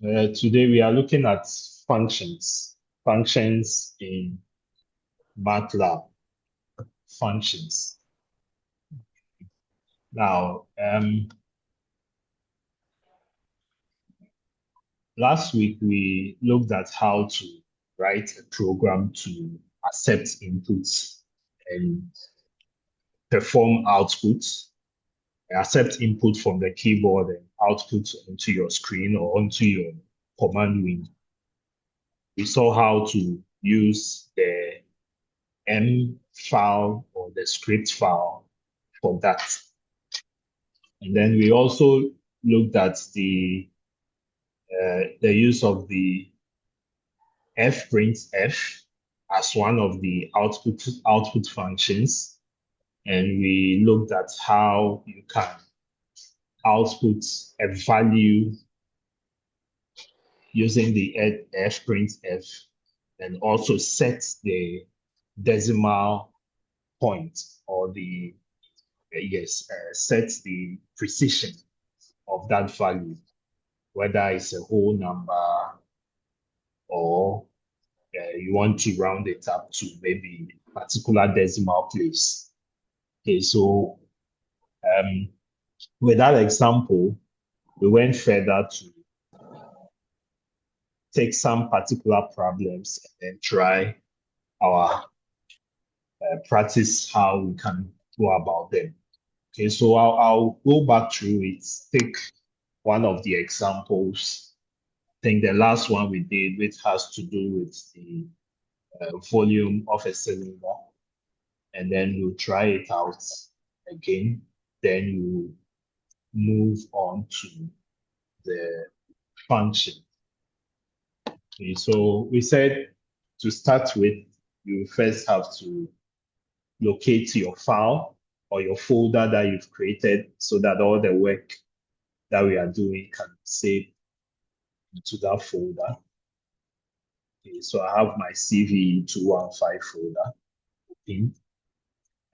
Today we are looking at functions in MATLAB, functions. Now, last week we looked at how to write a program to accept inputs and perform outputs, accept input from the keyboard and output onto your screen or onto your command window. We saw how to use the M file or the script file for that. And then we also looked at the use of the fprintf as one of the output functions, and we looked at how you can output a value using the fprintf and also set the decimal point or the set the precision of that value, whether it's a whole number or you want to round it up to maybe a particular decimal place. Okay, so with that example, we went further to take some particular problems and then try our practice how we can go about them. Okay, so I'll go back through it, take one of the examples. I think the last one we did, which has to do with the volume of a cylinder, and then we'll try it out again. Then you move on to the function. Okay, so we said to start with, you first have to locate your file or your folder that you've created so that all the work that we are doing can be saved into that folder. Okay, so I have my CV 215 folder open,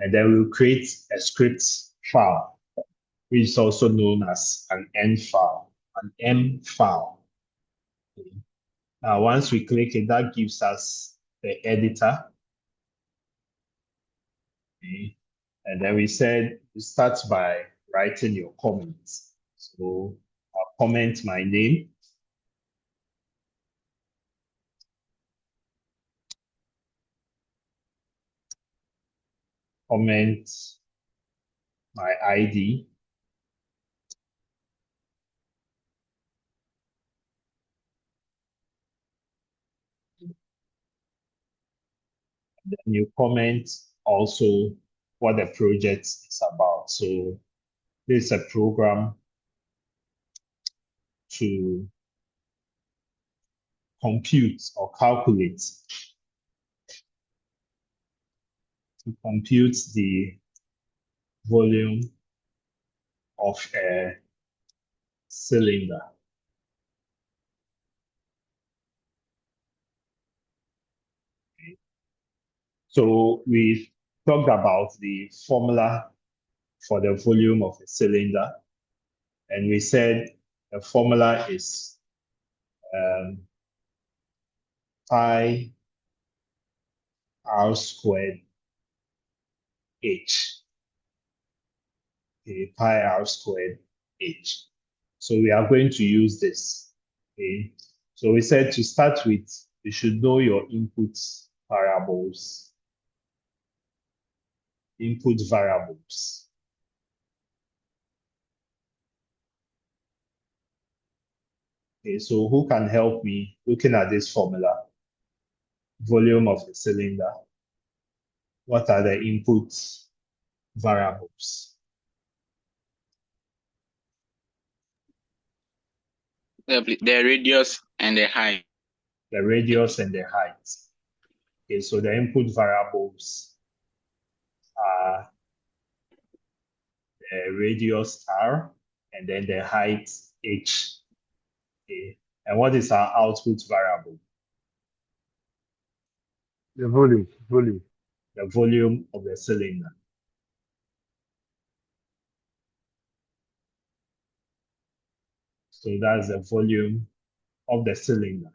and then we'll create a script file, which is also known as an N file, an M file. Okay. Now, once we click it, that gives us the editor. Okay. And then we said you start by writing your comments. So I'll comment my name. Comment my ID. And then you comment also what the project is about. So this is a program to compute or calculate, to compute the volume of a cylinder. Okay. So we talked about the formula for the volume of a cylinder, and we said the formula is pi r squared h. Okay, pi r squared h. So we are going to use this. Okay. So we said to start with, you should know your input variables. Input variables. Okay, so who can help me looking at this formula? Volume of the cylinder. What are the input variables? The radius and the height. The radius and the height. Okay, so the input variables are the radius r and then the height h. Okay, and what is our output variable? The volume. The volume of the cylinder. So that's the volume of the cylinder.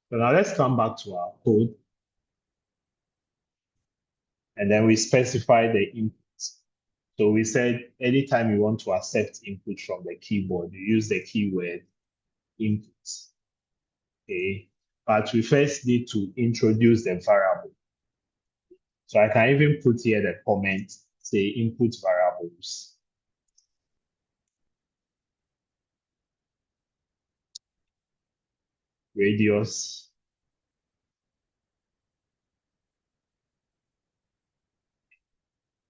So now let's come back to our code. And then we specify the input. So we said anytime you want to accept input from the keyboard, you use the keyword input. Okay. But we first need to introduce the variable. So I can even put here the comment, say input variables. Radius.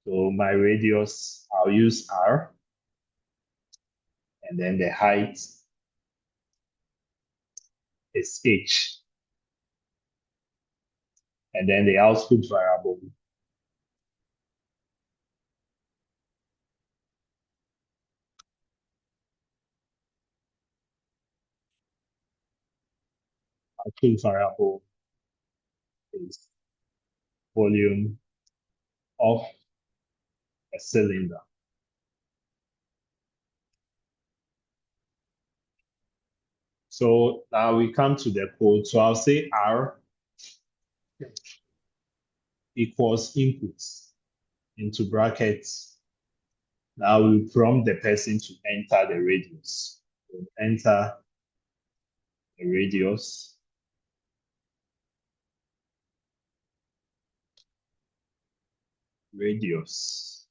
So my radius, I'll use R. And then the height is H. And then the output variable is volume of a cylinder. So now we come to the code. So I'll say R equals inputs into brackets. Now we prompt the person to enter the radius. So enter the radius. Radius.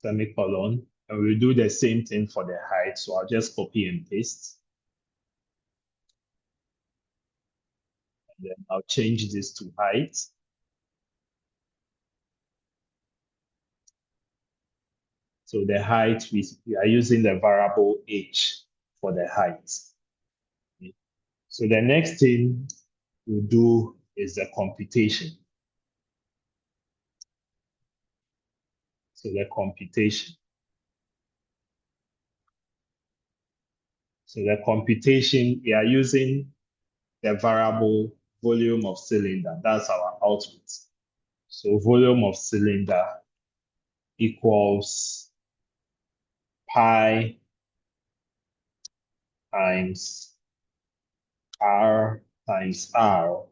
Semicolon. And we'll do the same thing for the height. So I'll just copy and paste. And then I'll change this to height. So the height, we are using the variable h for the height. Okay. So the next thing we'll do is the computation. So the computation. So the computation, we are using the variable volume of cylinder. That's our output. So volume of cylinder equals pi times R times R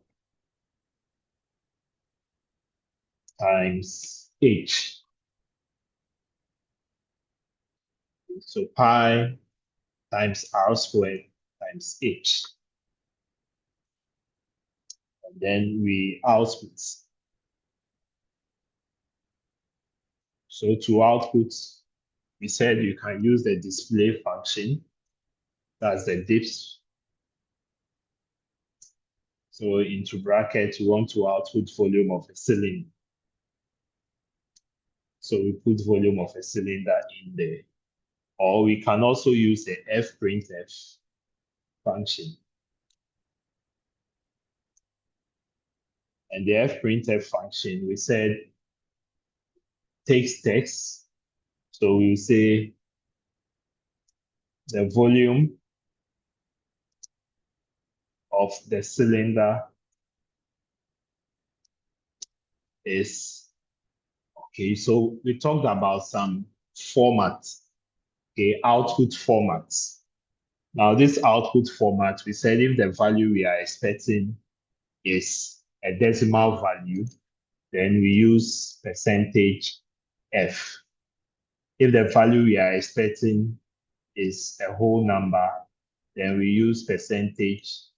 times H. So pi times R squared times H. And then we output. So to output, we said you can use the display function. That's the dips. So into brackets, we want to output volume of a cylinder. So we put volume of a cylinder in there. Or we can also use the fprintf function. And the fprintf function, we said takes text. So we say the volume of the cylinder is, okay, so we talked about some formats, okay, output formats. Now this output format, we said if the value we are expecting is a decimal value, then we use percentage F. If the value we are expecting is a whole number, then we use percentage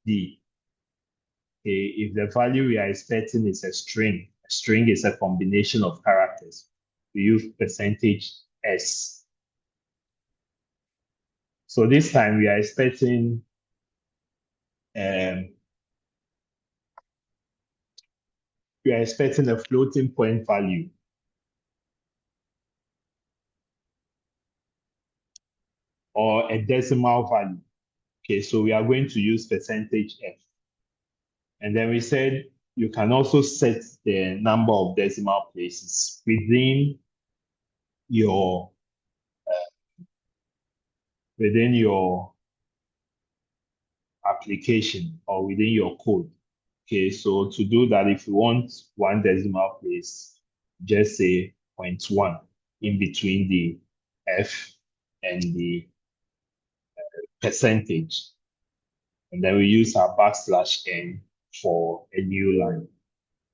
D. Okay, if the value we are expecting is a string is a combination of characters, we use percentage S. So this time we are expecting a floating point value. Or a decimal value. Okay, so we are going to use percentage F. And then we said you can also set the number of decimal places within your application or within your code. Okay, so to do that, if you want one decimal place, just say 0.1 in between the F and the percentage. And then we use our \n for a new line.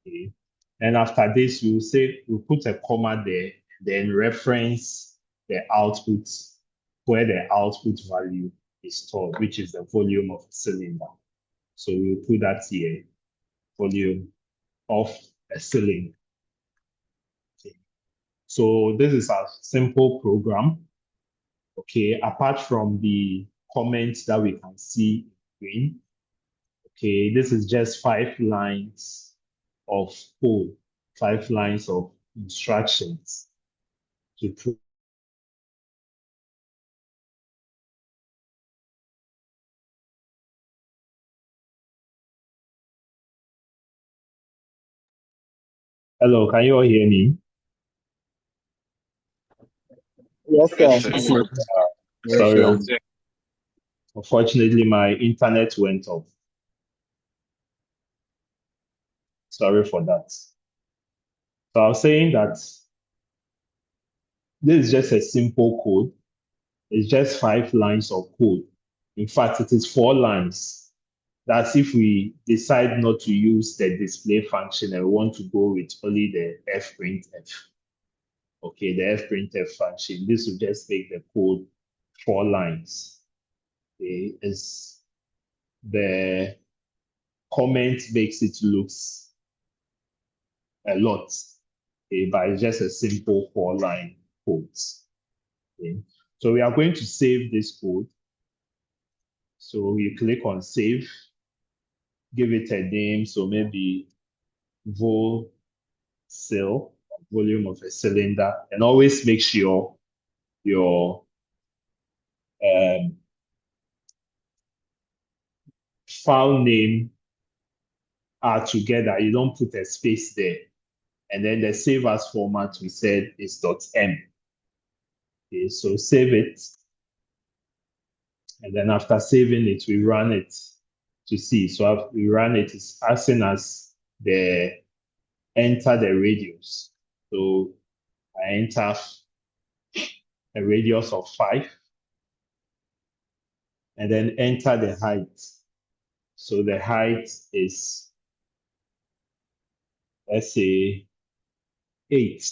Okay. And after this, we'll put a comma there, then reference the output where the output value is stored, which is the volume of a cylinder. So we'll put that here, volume of a cylinder. Okay. So this is a simple program. Okay, apart from the comments that we can see in green. Okay, this is just 5 lines of code, 5 lines of instructions to prove. Hello, can you all hear me? Yes, Yes, sir. sir. Yes, Sorry, sir. unfortunately, my internet went off. Sorry for that. So I was saying that this is just a simple code. It's just 5 lines of code. In fact, it is 4 lines. That's if we decide not to use the display function and we want to go with only the fprintf. Okay, the fprintf function. This will just make the code 4 lines. Okay, it's the comment makes it looks a lot, okay, but it's just a simple 4-line code. Okay. So we are going to save this code. So you click on save, give it a name. So maybe vol cell, volume of a cylinder, and always make sure your file name are together. You don't put a space there. And then the save as format we said is .m. Okay, so save it. And then after saving it, we run it to see. So after we run it, it's asking us the enter the radius. So I enter a radius of 5 and then enter the height. So the height is, let's say, 8.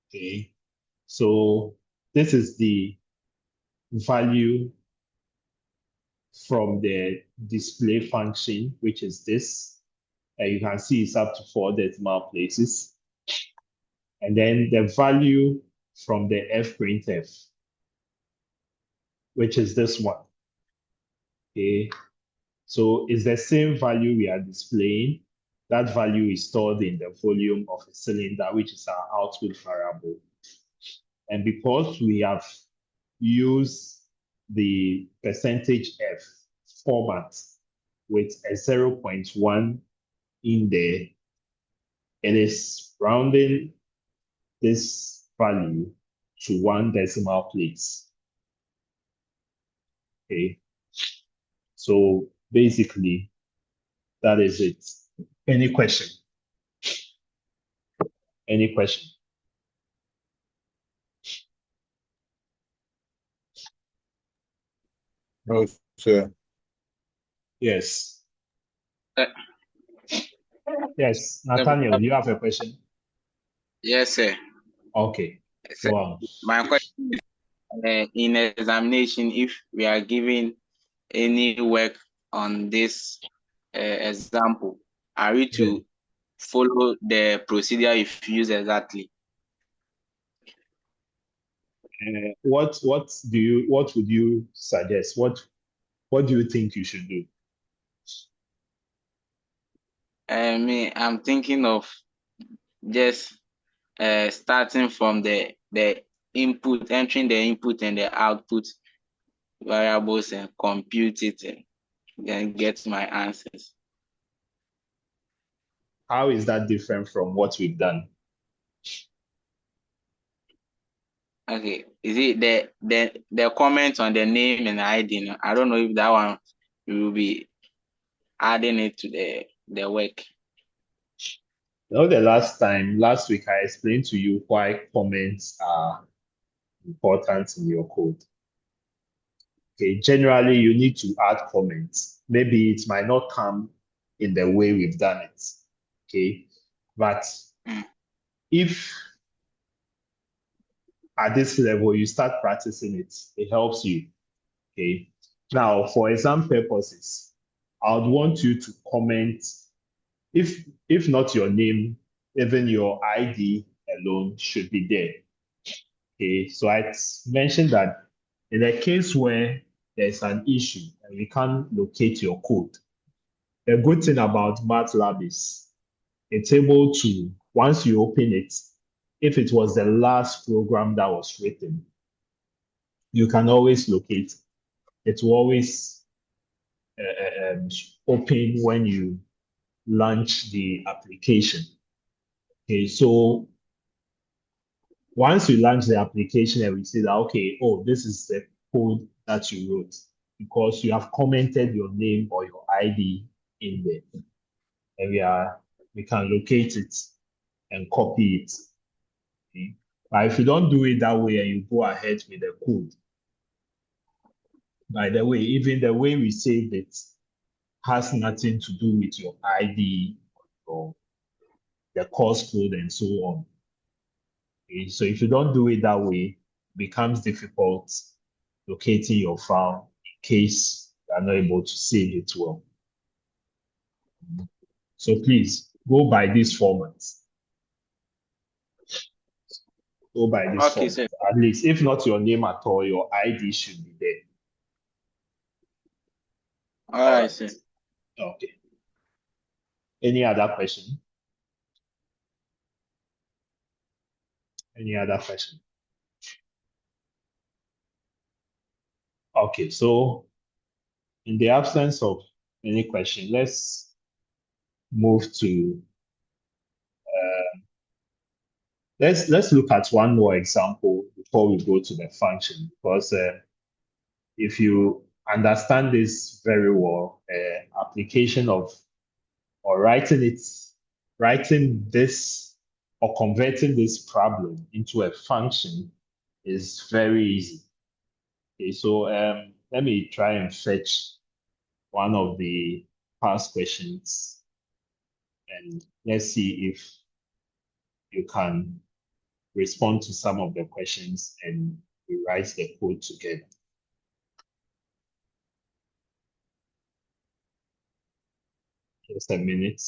Okay. So this is the value from the display function, which is this. And you can see it's up to 4 decimal places. And then the value from the fprintf, which is this one. Okay. So it's the same value we are displaying. That value is stored in the volume of a cylinder, which is our output variable. And because we have used the percentage %f format with a 0.1 in there, it is rounding this value to 1 decimal place. Okay. So basically, that is it. Any question? Any question? No, sir. Yes. Uh, Yes. Nathaniel, do you have a question? Yes, sir. Okay. Sir, Go on. my question is, in examination, if we are given any work on this example, are we Yeah. to follow the procedure if used exactly? What would you suggest? What do you think you should do? I'm thinking of just starting from the input, entering the input and the output variables and compute it and then get my answers. How is that different from what we've done? Okay, is it the comment on the name and ID? I don't know if that one will be. adding it to the work. The last week, I explained to you why comments are important in your code. Okay, generally, you need to add comments. Maybe it might not come in the way we've done it. Okay, but if at this level you start practicing it, it helps you. Okay, now for exam purposes, I would want you to comment, if not your name, even your ID alone should be there. Okay, so I mentioned that in a case where there's an issue and we can't locate your code, the good thing about MATLAB is it's able to, once you open it, if it was the last program that was written, you can always locate. It will always open when you launch the application. Okay, so once you launch the application and we see that, okay, oh, this is the code that you wrote because you have commented your name or your ID in there. And we can locate it and copy it. Okay? But if you don't do it that way and you go ahead with the code, by the way, even the way we saved it has nothing to do with your ID or the course code and so on. Okay? So if you don't do it that way, it becomes difficult locating your file in case you are not able to save it well. So please go by this format. Go by this Okay, format. sir. At least, if not your name at all, your ID should be there. All right, sir. Okay. Any other question? Any other question? Okay, so in the absence of any question, let's move to let's look at one more example before we go to the function, because if you understand this very well, application of or writing this or converting this problem into a function is very easy. Okay, so let me try and fetch one of the past questions and let's see if you can respond to some of the questions and rewrite the code together. Just a minute.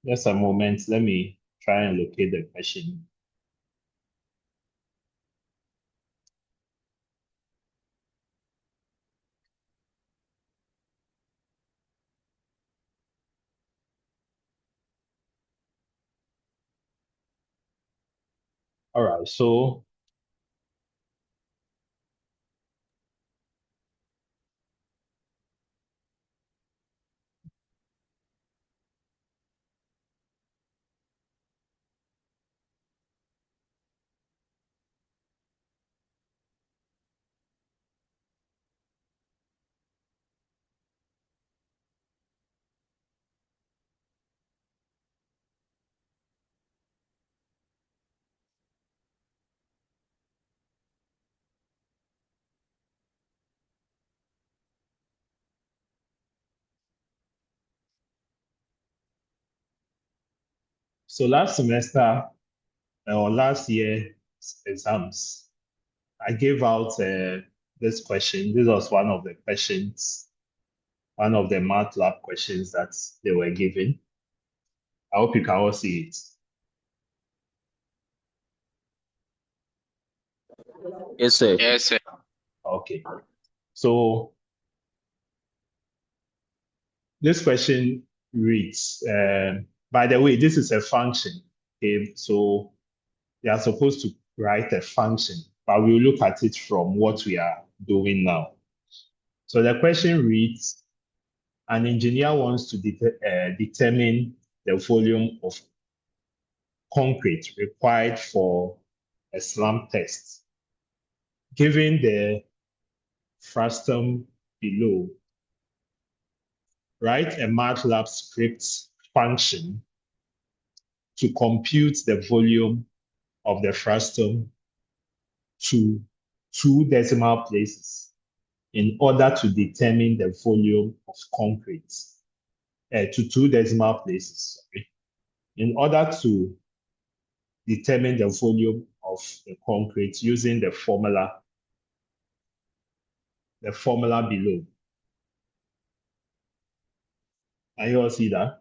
Just a moment. Let me try and locate the question. All right, so last semester or last year exams, I gave out this question. This was one of the questions, one of the MATLAB questions that they were given. I hope you can all see it. Yes, sir. Yes, sir. Okay. So this question reads, by the way, this is a function. Okay, so they are supposed to write a function, but we'll look at it from what we are doing now. So the question reads, an engineer wants to determine the volume of concrete required for a slump test. Given the frustum below, write a MATLAB script function to compute the volume of the frustum to 2 decimal places in order to determine the volume of concrete to 2 decimal places. Sorry. In order to determine the volume of the concrete using the formula below. Can you all see that?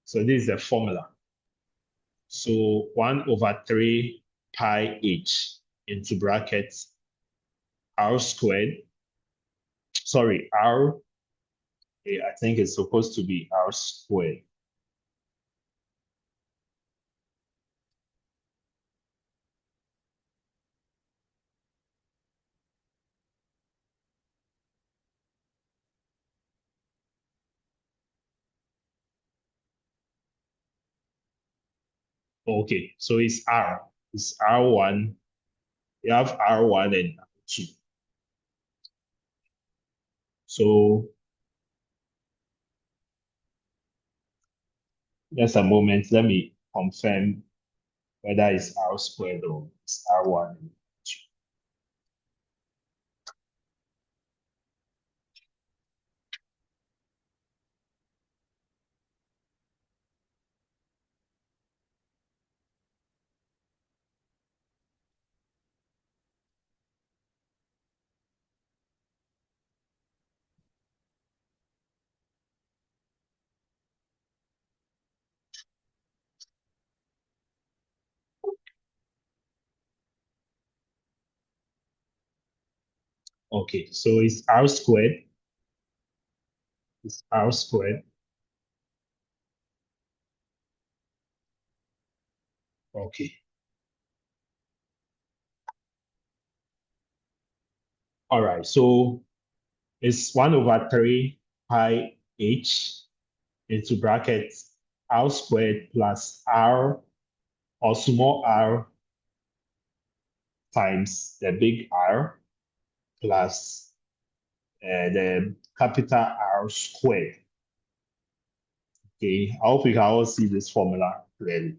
So this is the formula. So 1/3 pi h into brackets r squared. Sorry, r, I think it's supposed to be r squared. Okay, so it's r. It's r1. You have r1 and r2. So just a moment, let me confirm whether it's r squared or it's r1 and r2. Okay, so it's r squared. It's r squared. Okay. All right, so it's 1/3 pi h into brackets r squared plus r or small r times the big R plus the capital R squared. Okay, I hope you can all see this formula clearly.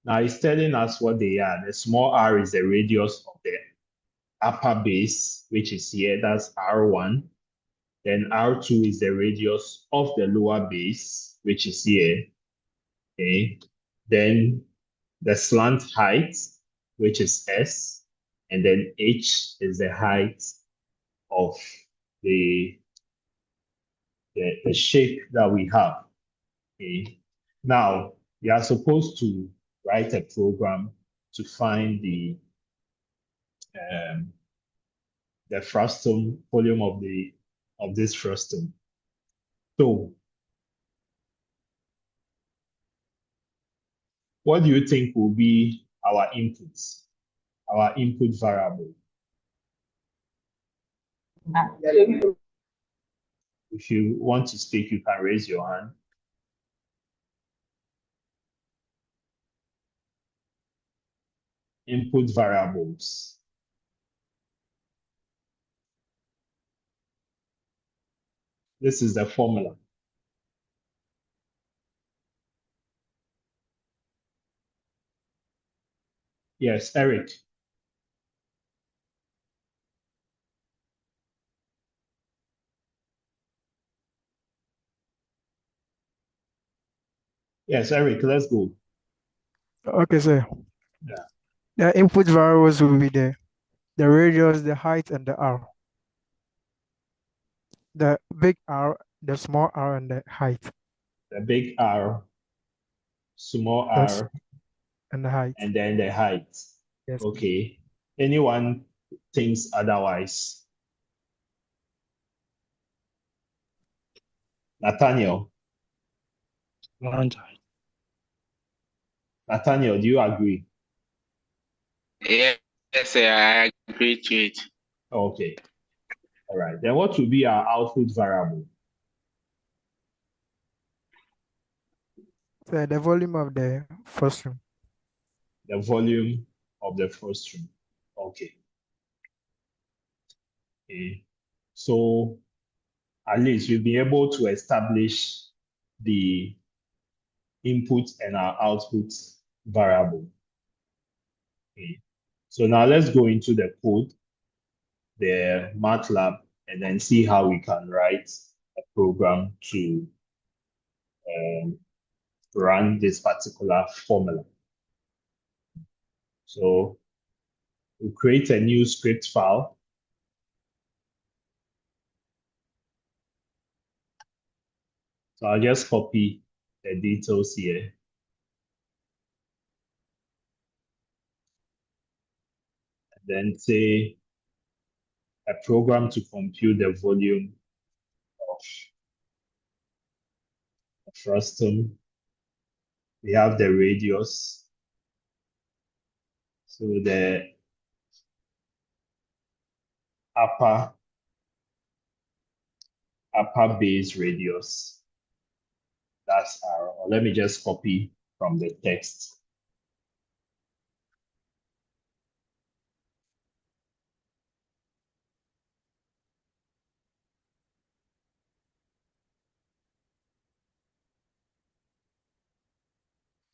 Now it's telling us what they are. The small r is the radius of the upper base, which is here, that's R1. Then R2 is the radius of the lower base, which is here. Okay. Then the slant height, which is S, and then H is the height of the, the shape that we have. Okay. Now, you are supposed to write a program to find the frustum volume of this frustum. So What do you think will be our inputs, our input variable? If you want to speak, you can raise your hand. Input variables. This is the formula. Yes, Eric. Yes, Eric, let's go. Okay, sir. Yeah. The input variables will be the radius, the height, and the r. The big R, the small r, and the height. The big R, small Yes, r, and the height. and then the height. Yes. Okay. Anyone thinks otherwise? Nathaniel. Nathaniel, do you agree? Yes, sir, I agree to it. Okay. All right. Then what will be our output variable? So the volume of the first room. The volume of the first room. Okay. Okay. So at least we'll be able to establish the input and our output variable. Okay. So now let's go into the code, the MATLAB, and then see how we can write a program to run this particular formula. So we'll create a new script file. So I'll just copy the details here. And then say a program to compute the volume of a frustum. We have the radius. So the upper base radius. That's R. Or let me just copy from the text.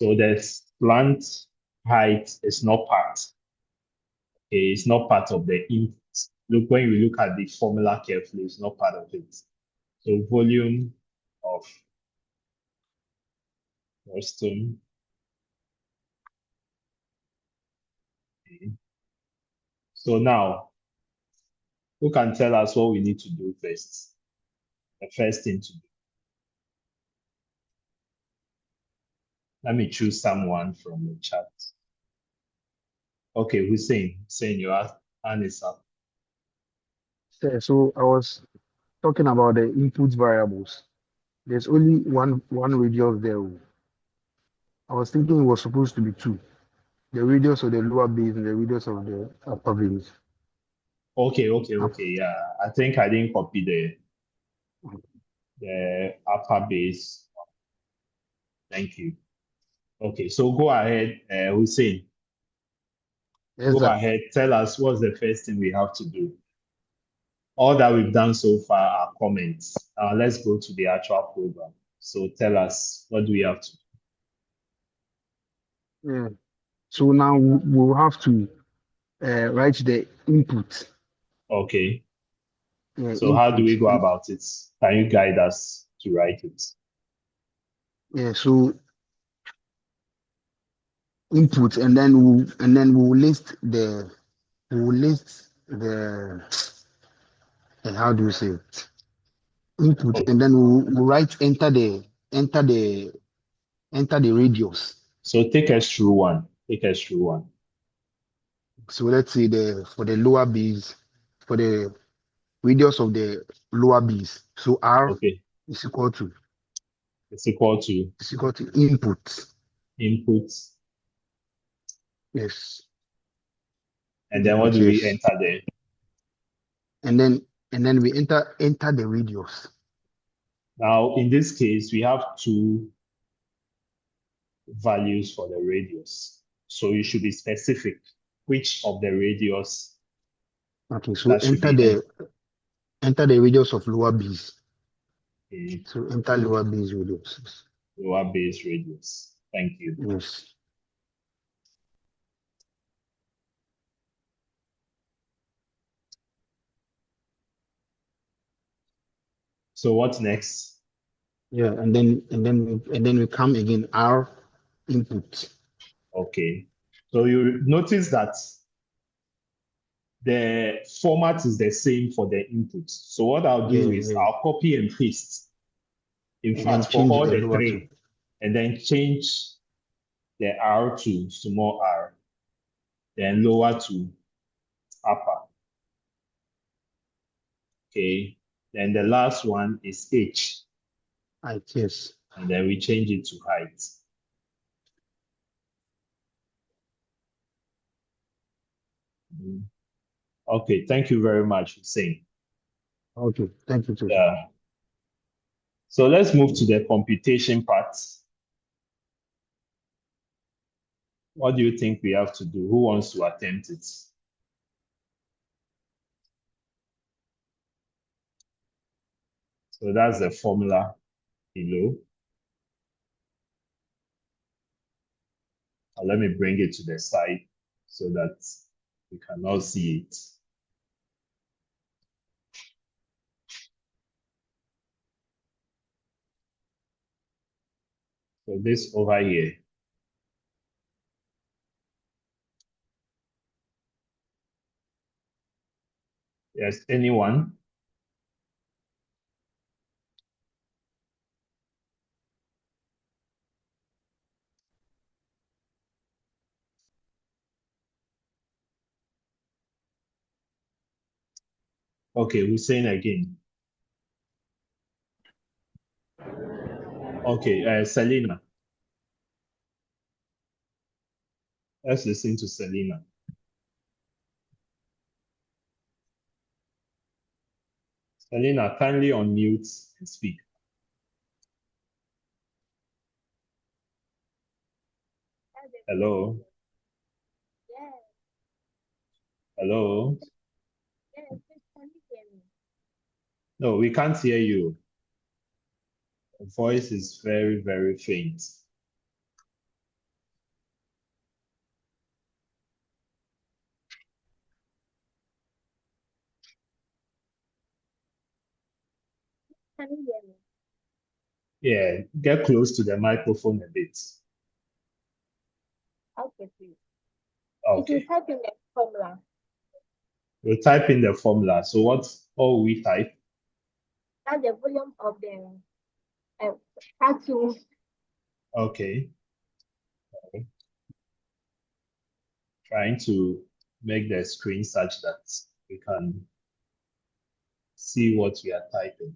So the slant height is not part. Okay, it's not part of the input. Look, when you look at the formula carefully, it's not part of it. So volume of frustum. Okay. So now, who can tell us what we need to do first? The first thing to do. Let me choose someone from the chat. Okay, Hussein, your hand is up. So I was talking about the input variables. There's only one radius there. I was thinking it was supposed to be two. The radius of the lower base and the radius of the upper base. Okay, yeah. I think I didn't copy the upper base. Thank you. Okay, so go ahead, Hussein. Yes, Go sir. ahead, tell us what's the first thing we have to do. All that we've done so far are comments. Let's go to the actual program. So tell us, what do we have to do? Yeah. So now we'll have to write the input. Okay. Yeah, So how do we go input. about it? Can you guide us to write it? Yeah, so input, and then we'll list the how do you say it? Input, Okay. and then we'll write enter the radius. So take us through one. Take us through one. So let's say for the lower base, for the radius of the lower base. So R Okay. is equal to It's equal to input. input Yes. And then what do we Yes. enter there? And then we enter the radius. Now, in this case, we have two values for the radius. So you should be specific which of the radius Okay, so that should be enter the radius of lower base. a So enter lower base radius. lower base radius. Thank you. Yes. So what's next? Yeah, and then we come again R input. Okay. So you notice that the format is the same for the input. So what I'll do is Yeah. I'll copy and paste. In And then fact, for change all the the lower to. three, and then change the R to small r, then lower to upper. Okay. Then the last one is H, Yes. and then we change it to height. Okay, thank you very much, Hussein. Okay, thank you too. Yeah. So let's move to the computation part. What do you think we have to do? Who wants to attempt it? So that's the formula below. Let me bring it to the side so that we can all see it. So this over here. Yes, anyone? Okay, Hussein again. Okay, Selena. Let's listen to Selena. Selena, kindly unmute and speak. Hello? Hello? No, we can't hear you. Your voice is very, very faint. Can you hear me? Yeah, get close to the microphone a bit. Okay, please. If Okay, you type in the formula, we'll type in the formula. So what all we type? that's the volume of the cartoon. Okay, trying to make the screen such that we can see what we are typing.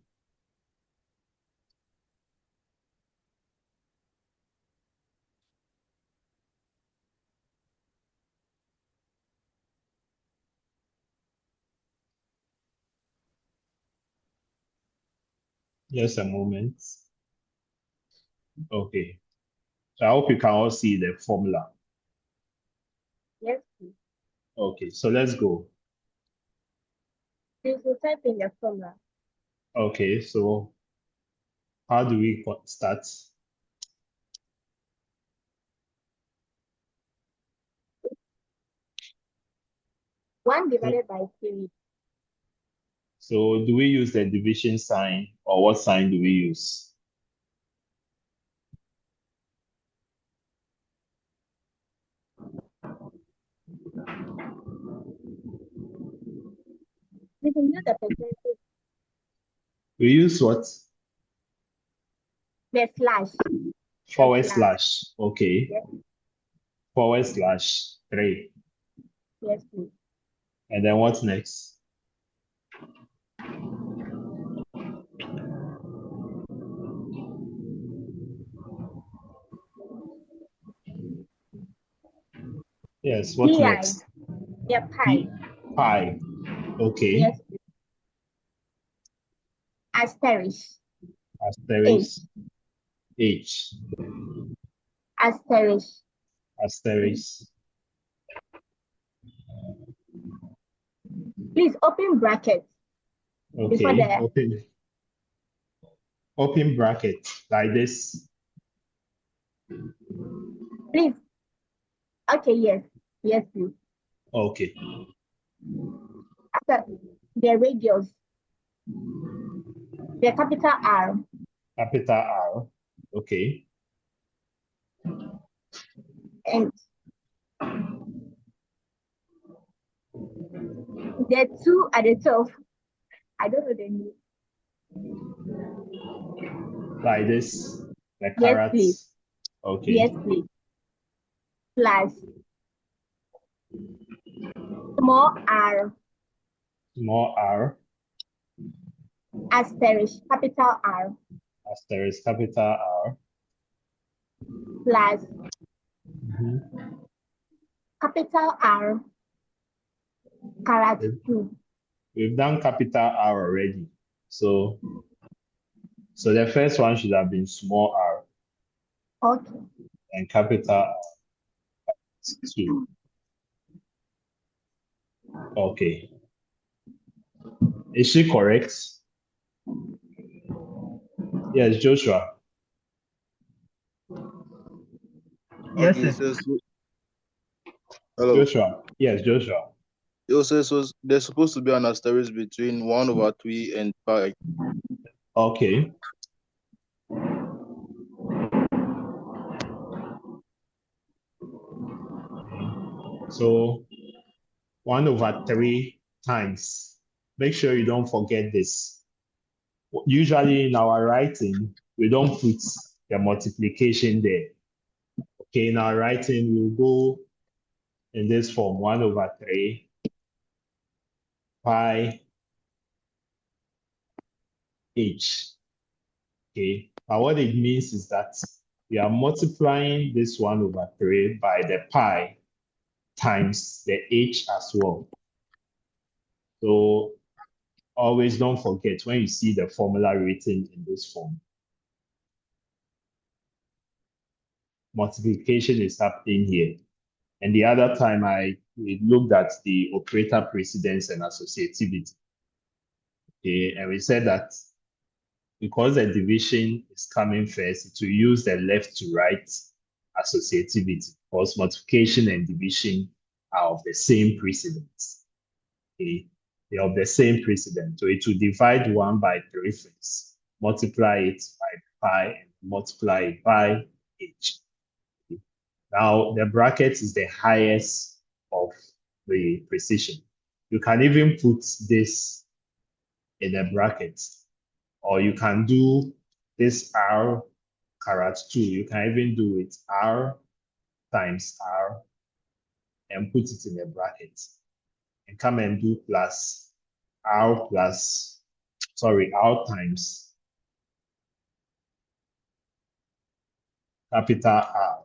Just a moment. Okay, so I hope you can all see the formula. Yes, please. Okay, so let's go. Please you type in the formula. Okay, so how do we start? 1 divided by 3. So do we use the division sign or what sign do we use? We can use the percentage, We use what? the slash. Forward slash. slash. Okay. Yes, Forward slash 3. yes, please. And then what's next? Yes, what PI. next? Yeah, pi. Pi. Okay. Yes, please. Asterisk. Asterisk H. Asterisk. Asterisk. Please open bracket before Okay. the Open bracket like this. please. Okay, yes. Yes, please. Okay. After the radius, the capital R, Capital R. Okay. and the 2 at the top. I don't know the name. Like this. The Yes, please. carrots. Okay. Yes, please. Plus small r, Small r. asterisk, capital R, Asterisk capital R. plus Mhm. capital R, carat 2. We've done capital R already. So the first one should have been small r Okay. and capital R 2. Okay. Is she correct? Yes, Joshua. Yes, Okay, sir. so hello. Joshua. Yes, Joshua. So there's supposed to be an asterisk between 1/3 and pi. Okay. So 1/3 times. Make sure you don't forget this. Usually in our writing, we don't put the multiplication there. Okay, in our writing, we'll go in this form 1/3 pi h. Okay, but what it means is that we are multiplying this 1/3 by the pi times the h as well. So always don't forget when you see the formula written in this form, multiplication is happening here. And the other time we looked at the operator precedence and associativity. Okay, and we said that because the division is coming first, it will use the left to right associativity because multiplication and division are of the same precedence. Okay, they're of the same precedent. So it will divide 1 by 3 first, multiply it by pi, and multiply it by h. Okay. Now the bracket is the highest of the precision. You can even put this in a bracket, or you can do this r carat 2. You can even do it r times r and put it in a bracket and come and do plus r times capital R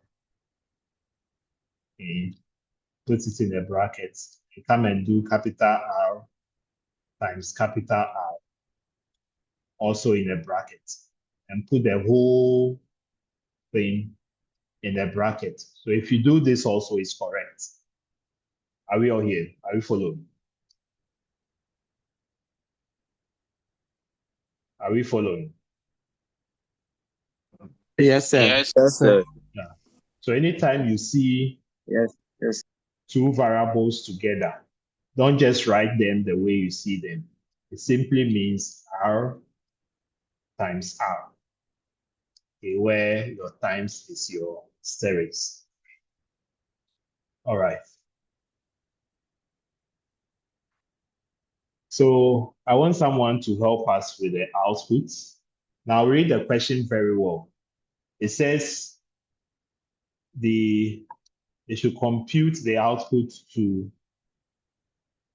and put it in a bracket and come and do capital R times capital R also in a bracket and put the whole thing in a bracket. So if you do this also, it's correct. Are we all here? Are we following? Are we following? Yes, sir. Yes, sir. Yeah. So anytime you see Yes. two variables together, don't just write them the way you see them. It simply means R times R, okay, where your times is your series. All right. So I want someone to help us with the outputs. Now read the question very well. It says they should compute the output to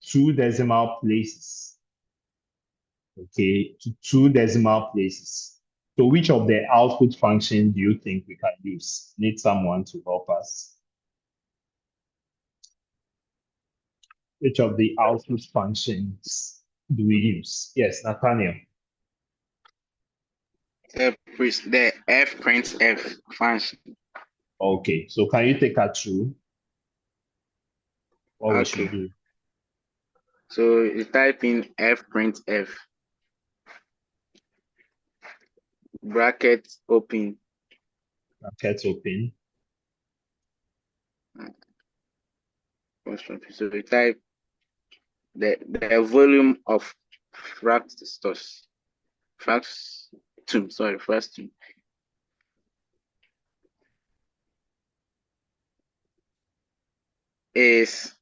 2 decimal places. Okay, to 2 decimal places. So which of the output function do you think we can use? Need someone to help us. Which of the output functions do we use? Yes, Nathaniel. The f print f function. Okay, so can you take us through what we should Okay. do? So you type in f print f, bracket open, Bracket open. so you type the volume of fractum is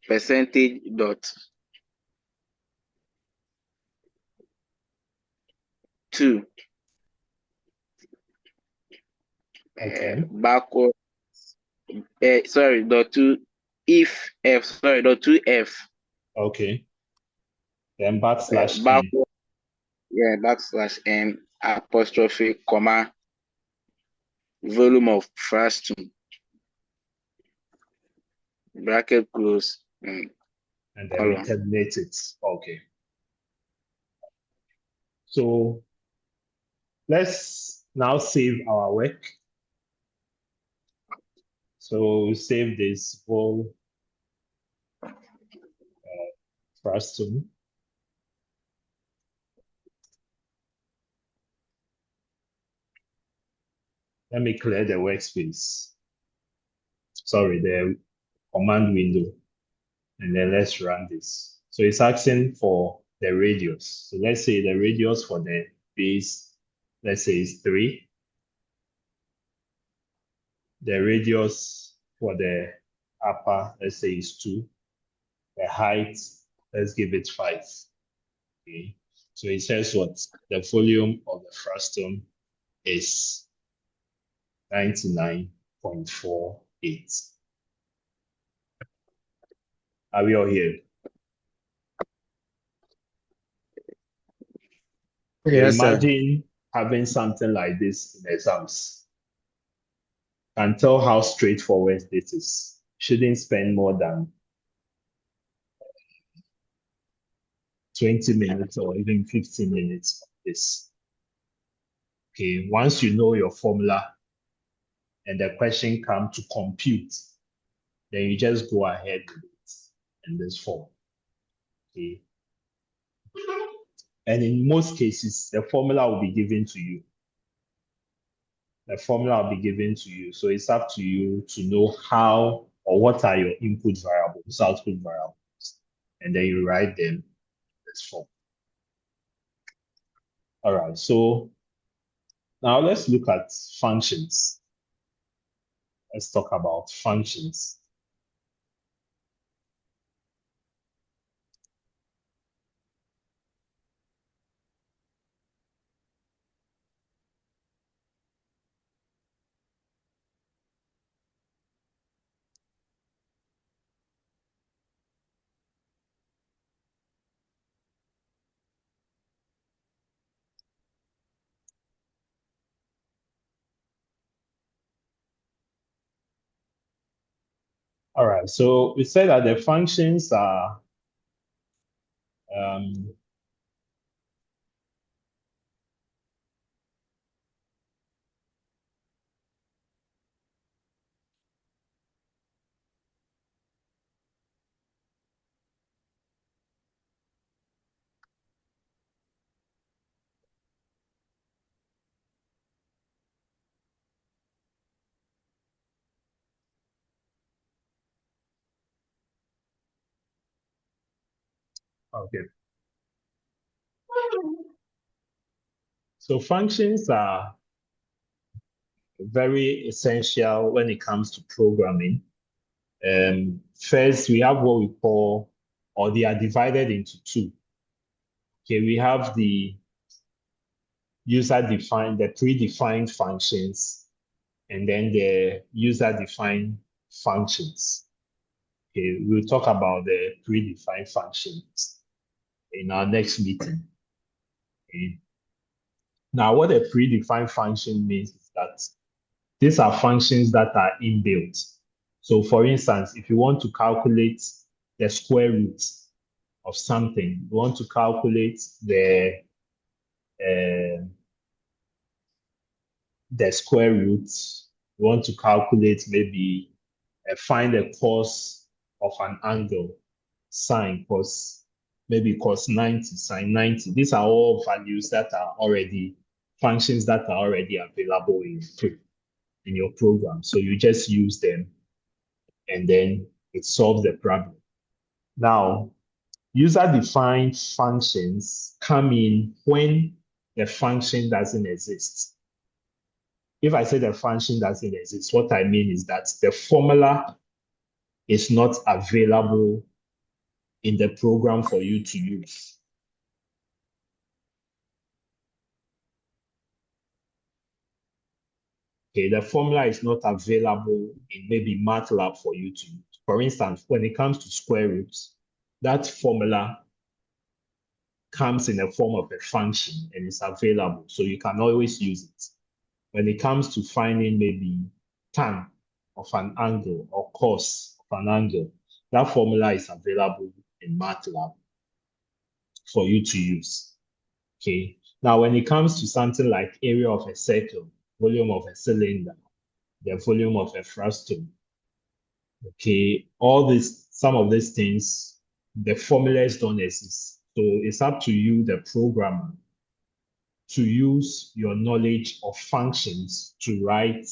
percentage dot 2 Okay. backward dot 2 if f dot 2 f Okay. Then backslash n. backward backslash n apostrophe comma volume of fractum bracket close And then we column. terminate it. Okay. So let's now save our work. So we save this whole fractum. Let me clear the workspace. Sorry, the command window. And then let's run this. So it's asking for the radius. So let's say the radius for the base, let's say is 3. The radius for the upper, let's say is 2. The height, let's give it 5. Okay. So it says what? The volume of the fractum is 99.48. Are we all here? Yes, sir. Imagine having something like this in exams. Can tell how straightforward this is. Shouldn't spend more than 20 minutes or even 15 minutes on this. Okay, once you know your formula and the question comes to compute, then you just go ahead with it in this form. Okay. And in most cases, the formula will be given to you. The formula will be given to you. So it's up to you to know how or what are your input variables, output variables, and then you write them in this form. All right, so now let's look at functions. Let's talk about functions. All right, so we said that the functions are okay. So functions are very essential when it comes to programming. First, we have what we call, or they are divided into two. Okay, we have the user-defined, the predefined functions, and then the user-defined functions. Okay, we'll talk about the predefined functions in our next meeting. Okay. Now, what a predefined function means is that these are functions that are inbuilt. So for instance, if you want to calculate the square root of something, you want to calculate the square root, you want to calculate maybe find the cos of an angle, sine cos, maybe cos 90, sine 90. These are all values that are already, functions that are already available in your program. So you just use them and then it solves the problem. Now, user-defined functions come in when the function doesn't exist. If I say the function doesn't exist, what I mean is that the formula is not available in the program for you to use. Okay, the formula is not available in maybe MATLAB for you to use. For instance, when it comes to square roots, that formula comes in the form of a function and is available, so you can always use it. When it comes to finding maybe tan of an angle or cos of an angle, that formula is available in MATLAB for you to use. Okay. Now, when it comes to something like area of a circle, volume of a cylinder, the volume of a frustum, okay, all this, some of these things, the formulas don't exist. So it's up to you, the programmer, to use your knowledge of functions to write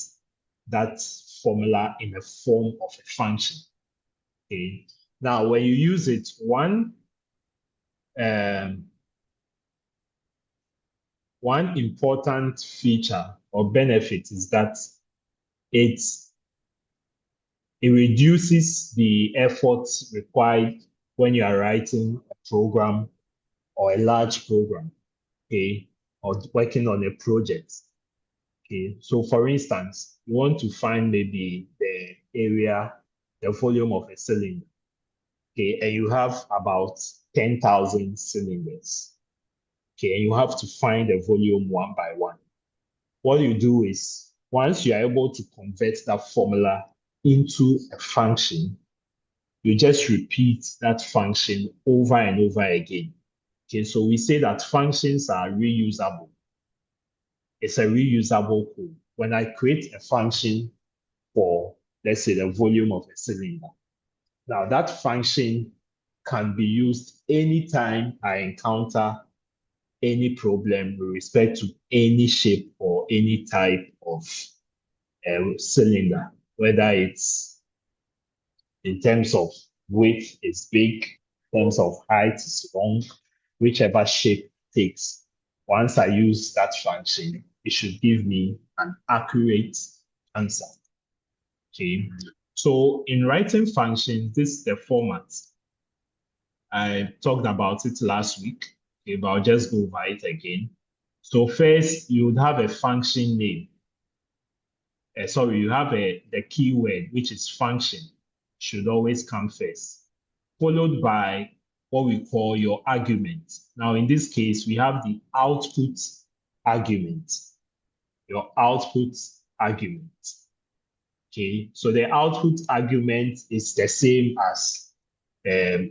that formula in the form of a function. Okay. Now, when you use it, one important feature or benefit is that it reduces the effort required when you are writing a program or a large program, okay, or working on a project. Okay, so for instance, you want to find maybe the area, the volume of a cylinder, okay, and you have about 10,000 cylinders, okay, and you have to find the volume one by one. What you do is, once you are able to convert that formula into a function, you just repeat that function over and over again. Okay, so we say that functions are reusable. It's a reusable code. When I create a function for, let's say, the volume of a cylinder, now that function can be used anytime I encounter any problem with respect to any shape or any type of cylinder, whether it's in terms of width is big, in terms of height is long, whichever shape it takes. Once I use that function, it should give me an accurate answer. Okay. So in writing functions, this is the format. I talked about it last week, okay, but I'll just go over it again. So first, you would have a function name. You have the keyword, which is function, should always come first, followed by what we call your argument. Now, in this case, we have the output argument, your output argument. Okay, so the output argument is the same as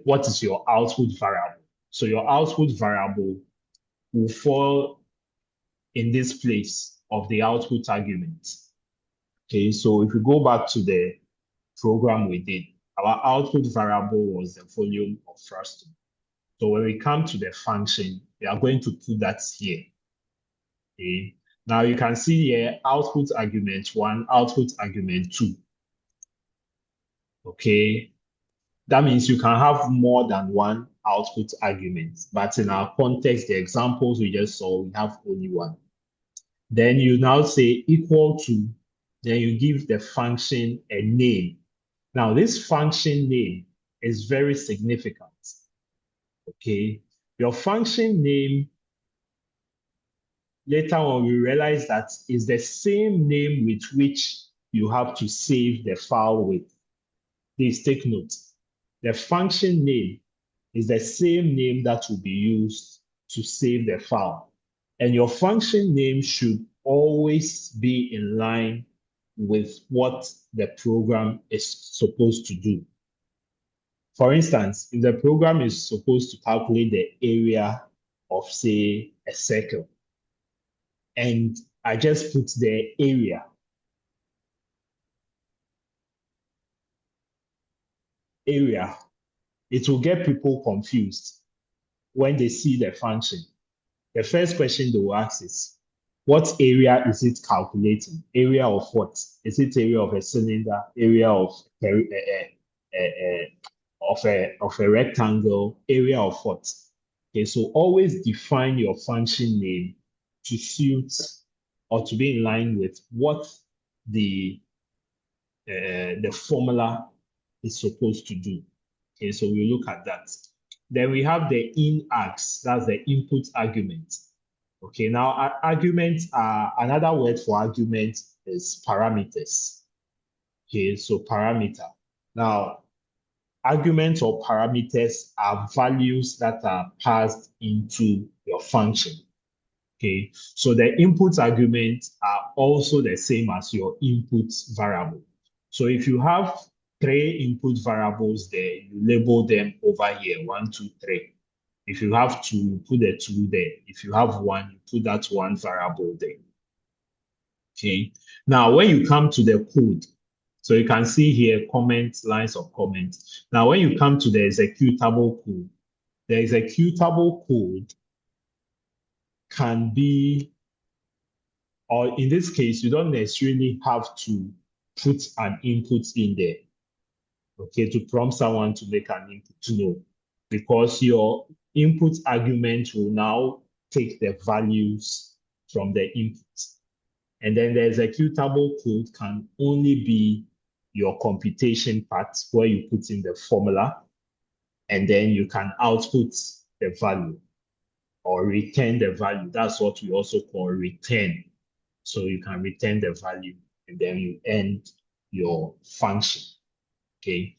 what is your output variable. So your output variable will fall in this place of the output argument. Okay, so if we go back to the program we did, our output variable was the volume of frustum. So when we come to the function, we are going to put that here. Okay, now you can see here output argument 1, output argument 2. Okay, that means you can have more than one output argument, but in our context, the examples we just saw, we have only one. Then you now say equal to, then you give the function a name. Now, this function name is very significant. Okay, your function name, later on, we realize that is the same name with which you have to save the file with. Please take note. The function name is the same name that will be used to save the file. And your function name should always be in line with what the program is supposed to do. For instance, if the program is supposed to calculate the area of, say, a circle, and I just put the area, it will get people confused when they see the function. The first question they will ask is, what area is it calculating? Area of what? Is it area of a cylinder? Area of a rectangle? Area of what? Okay, so always define your function name to suit or to be in line with what the formula is supposed to do. Okay, so we look at that. Then we have the in-args, that's the input argument. Okay, now arguments are, another word for argument is parameters. Okay, so parameter. Now, arguments or parameters are values that are passed into your function. Okay, so the input arguments are also the same as your input variable. So if you have 3 input variables there, you label them over here, 1, 2, 3. If you have 2, you put the 2 there. If you have 1, you put that 1 variable there. Okay. Now, when you come to the code, so you can see here comments, lines of comments. Now, when you come to the executable code, the executable code can be, or in this case, you don't necessarily have to put an input in there, okay, to prompt someone to make an input, no, because your input argument will now take the values from the input. And then the executable code can only be your computation part where you put in the formula, and then you can output the value or return the value. That's what we also call return. So you can return the value and then you end your function. Okay.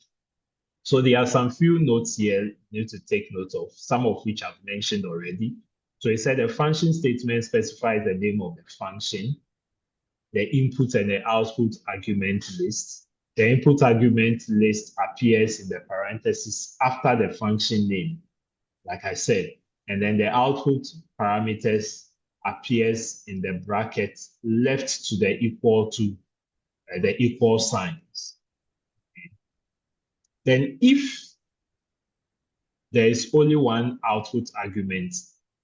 So there are some few notes here you need to take note of, some of which I've mentioned already. So it said the function statement specifies the name of the function, the input and the output argument list. The input argument list appears in the parentheses after the function name, like I said, and then the output parameters appears in the bracket left to the equal to the equal signs. Okay. Then if there is only one output argument,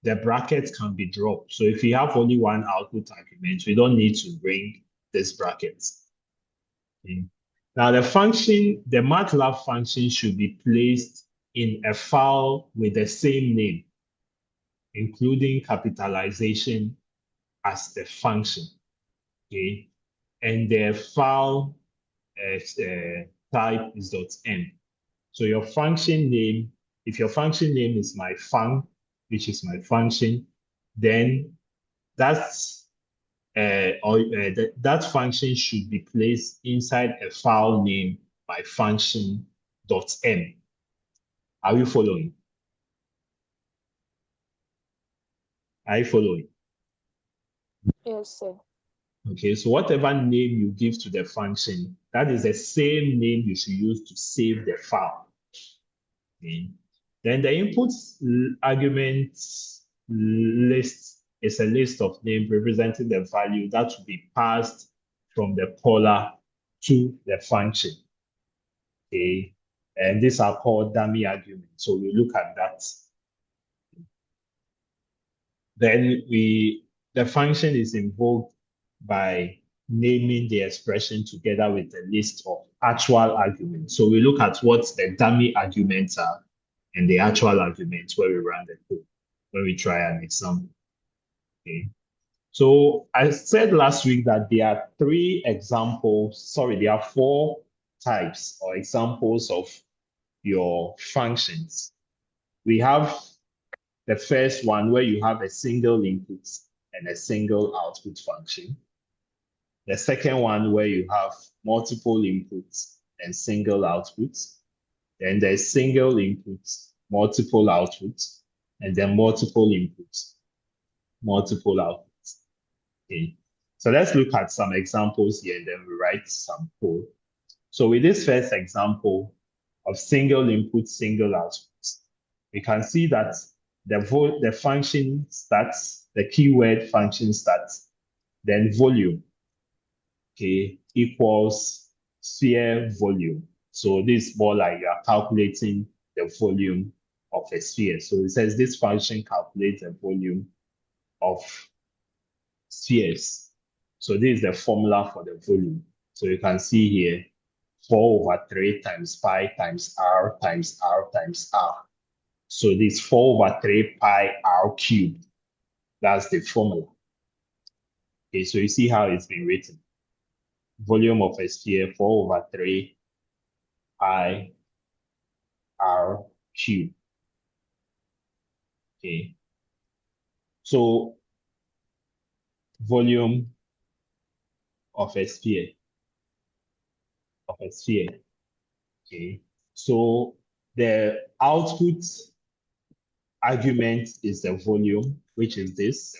the bracket can be dropped. So if you have only one output argument, we don't need to bring this bracket. Okay. Now the function, the MATLAB function should be placed in a file with the same name, including capitalization as the function. Okay, and the file type is .m. So your function name, if your function name is my fun, which is my function, then that's that function should be placed inside a file named my function.m. Are you following? Are you following? Yes, sir. Okay, so whatever name you give to the function, that is the same name you should use to save the file. Okay. Then the input argument list is a list of names representing the value that will be passed from the caller to the function. Okay, and these are called dummy arguments. So we look at that. Then the function is invoked by naming the expression together with a list of actual arguments. So we look at what the dummy arguments are and the actual arguments where we run the code, when we try an example. Okay. So I said last week that there are 3 examples, there are 4 types or examples of your functions. We have the first one where you have a single input and a single output function. The second one where you have multiple inputs and single outputs. Then there's single inputs, multiple outputs, and then multiple inputs, multiple outputs. Okay. So let's look at some examples here, and then we write some code. So with this first example of single input, single output, we can see that the function starts, the keyword function starts, then volume, okay, equals sphere volume. So this is more like you are calculating the volume of a sphere. So it says this function calculates the volume of spheres. So this is the formula for the volume. So you can see here 4/3 times pi times r times r times r. So this 4/3 pi r cubed. That's the formula. Okay, so you see how it's been written. Volume of a sphere 4/3 pi r cubed. Okay. So volume of a sphere. Okay. So the output argument is the volume, which is this.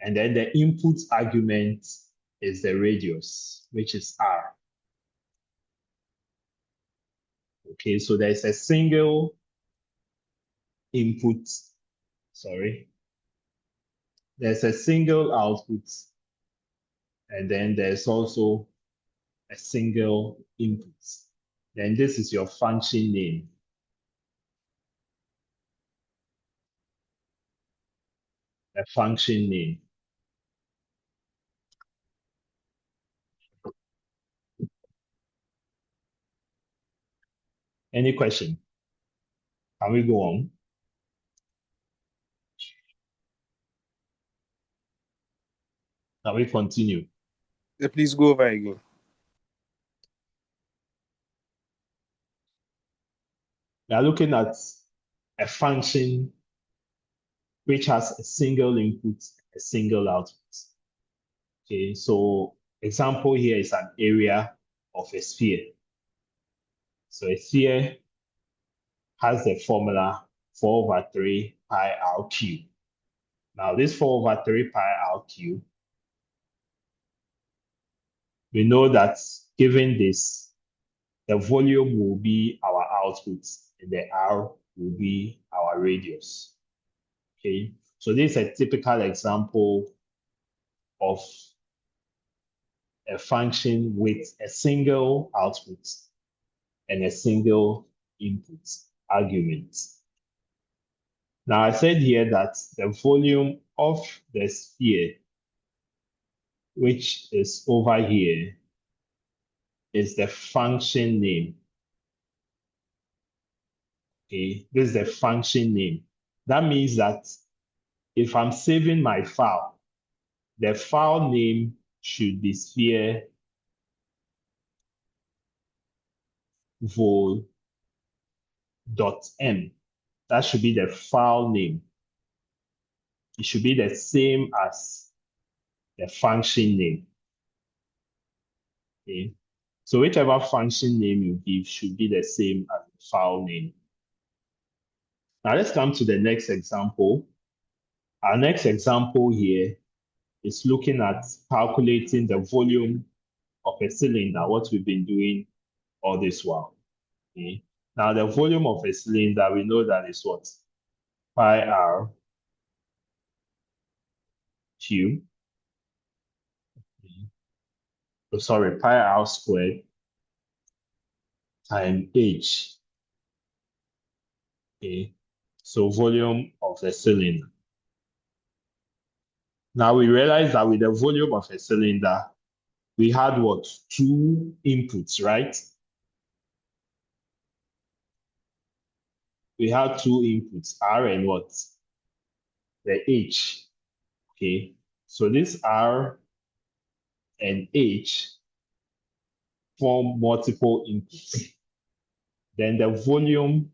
And then the input argument is the radius, which is r. Okay, so there's a single input, there's a single output, and then there's also a single input. Then this is your function name. A function name. Any question? Can we go on? Can we continue? Please go over again. We are looking at a function which has a single input, a single output. Okay, so example here is an area of a sphere. So a sphere has the formula 4/3 pi r cubed. Now this 4/3 pi r cubed, we know that given this, the volume will be our output and the r will be our radius. Okay, so this is a typical example of a function with a single output and a single input argument. Now I said here that the volume of the sphere, which is over here, is the function name. Okay, this is the function name. That means that if I'm saving my file, the file name should be sphere vol.m. That should be the file name. It should be the same as the function name. Okay, so whichever function name you give should be the same as the file name. Now let's come to the next example. Our next example here is looking at calculating the volume of a cylinder, what we've been doing all this while. Okay. Now the volume of a cylinder, we know that is what? Pi r cubed. Oh, sorry, pi r squared times h. Okay. So volume of a cylinder. Now we realize that with the volume of a cylinder, we had what? Two inputs, right? We had two inputs, R and what? The H. Okay. So this R and H form multiple inputs. Then the volume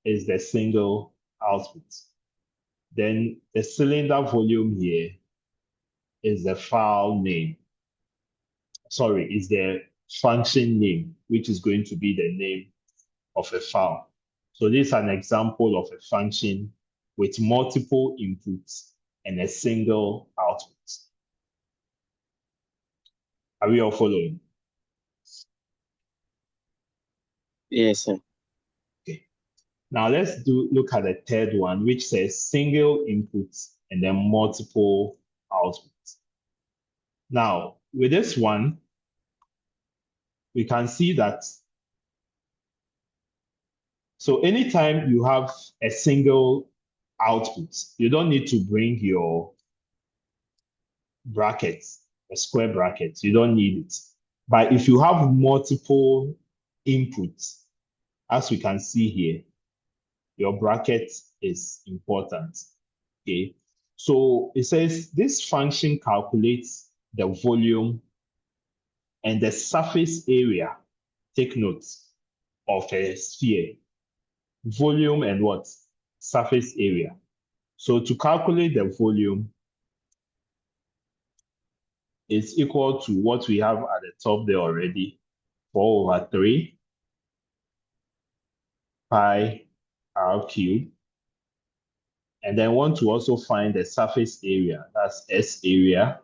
is the single output. Then the cylinder volume here is the file name. Sorry, is the function name, which is going to be the name of a file. So this is an example of a function with multiple inputs and a single output. Are we all following? Yes, sir. Okay. Now let's look at the third one, which says single inputs and then multiple outputs. Now, with this one, we can see that. So anytime you have a single output, you don't need to bring your brackets, a square bracket. You don't need it. But if you have multiple inputs, as we can see here, your bracket is important. Okay. So it says this function calculates the volume and the surface area, take note, of a sphere. Volume and what? Surface area. So to calculate the volume, it's equal to what we have at the top there already, 4/3 pi r cubed. And then want to also find the surface area, that's S area.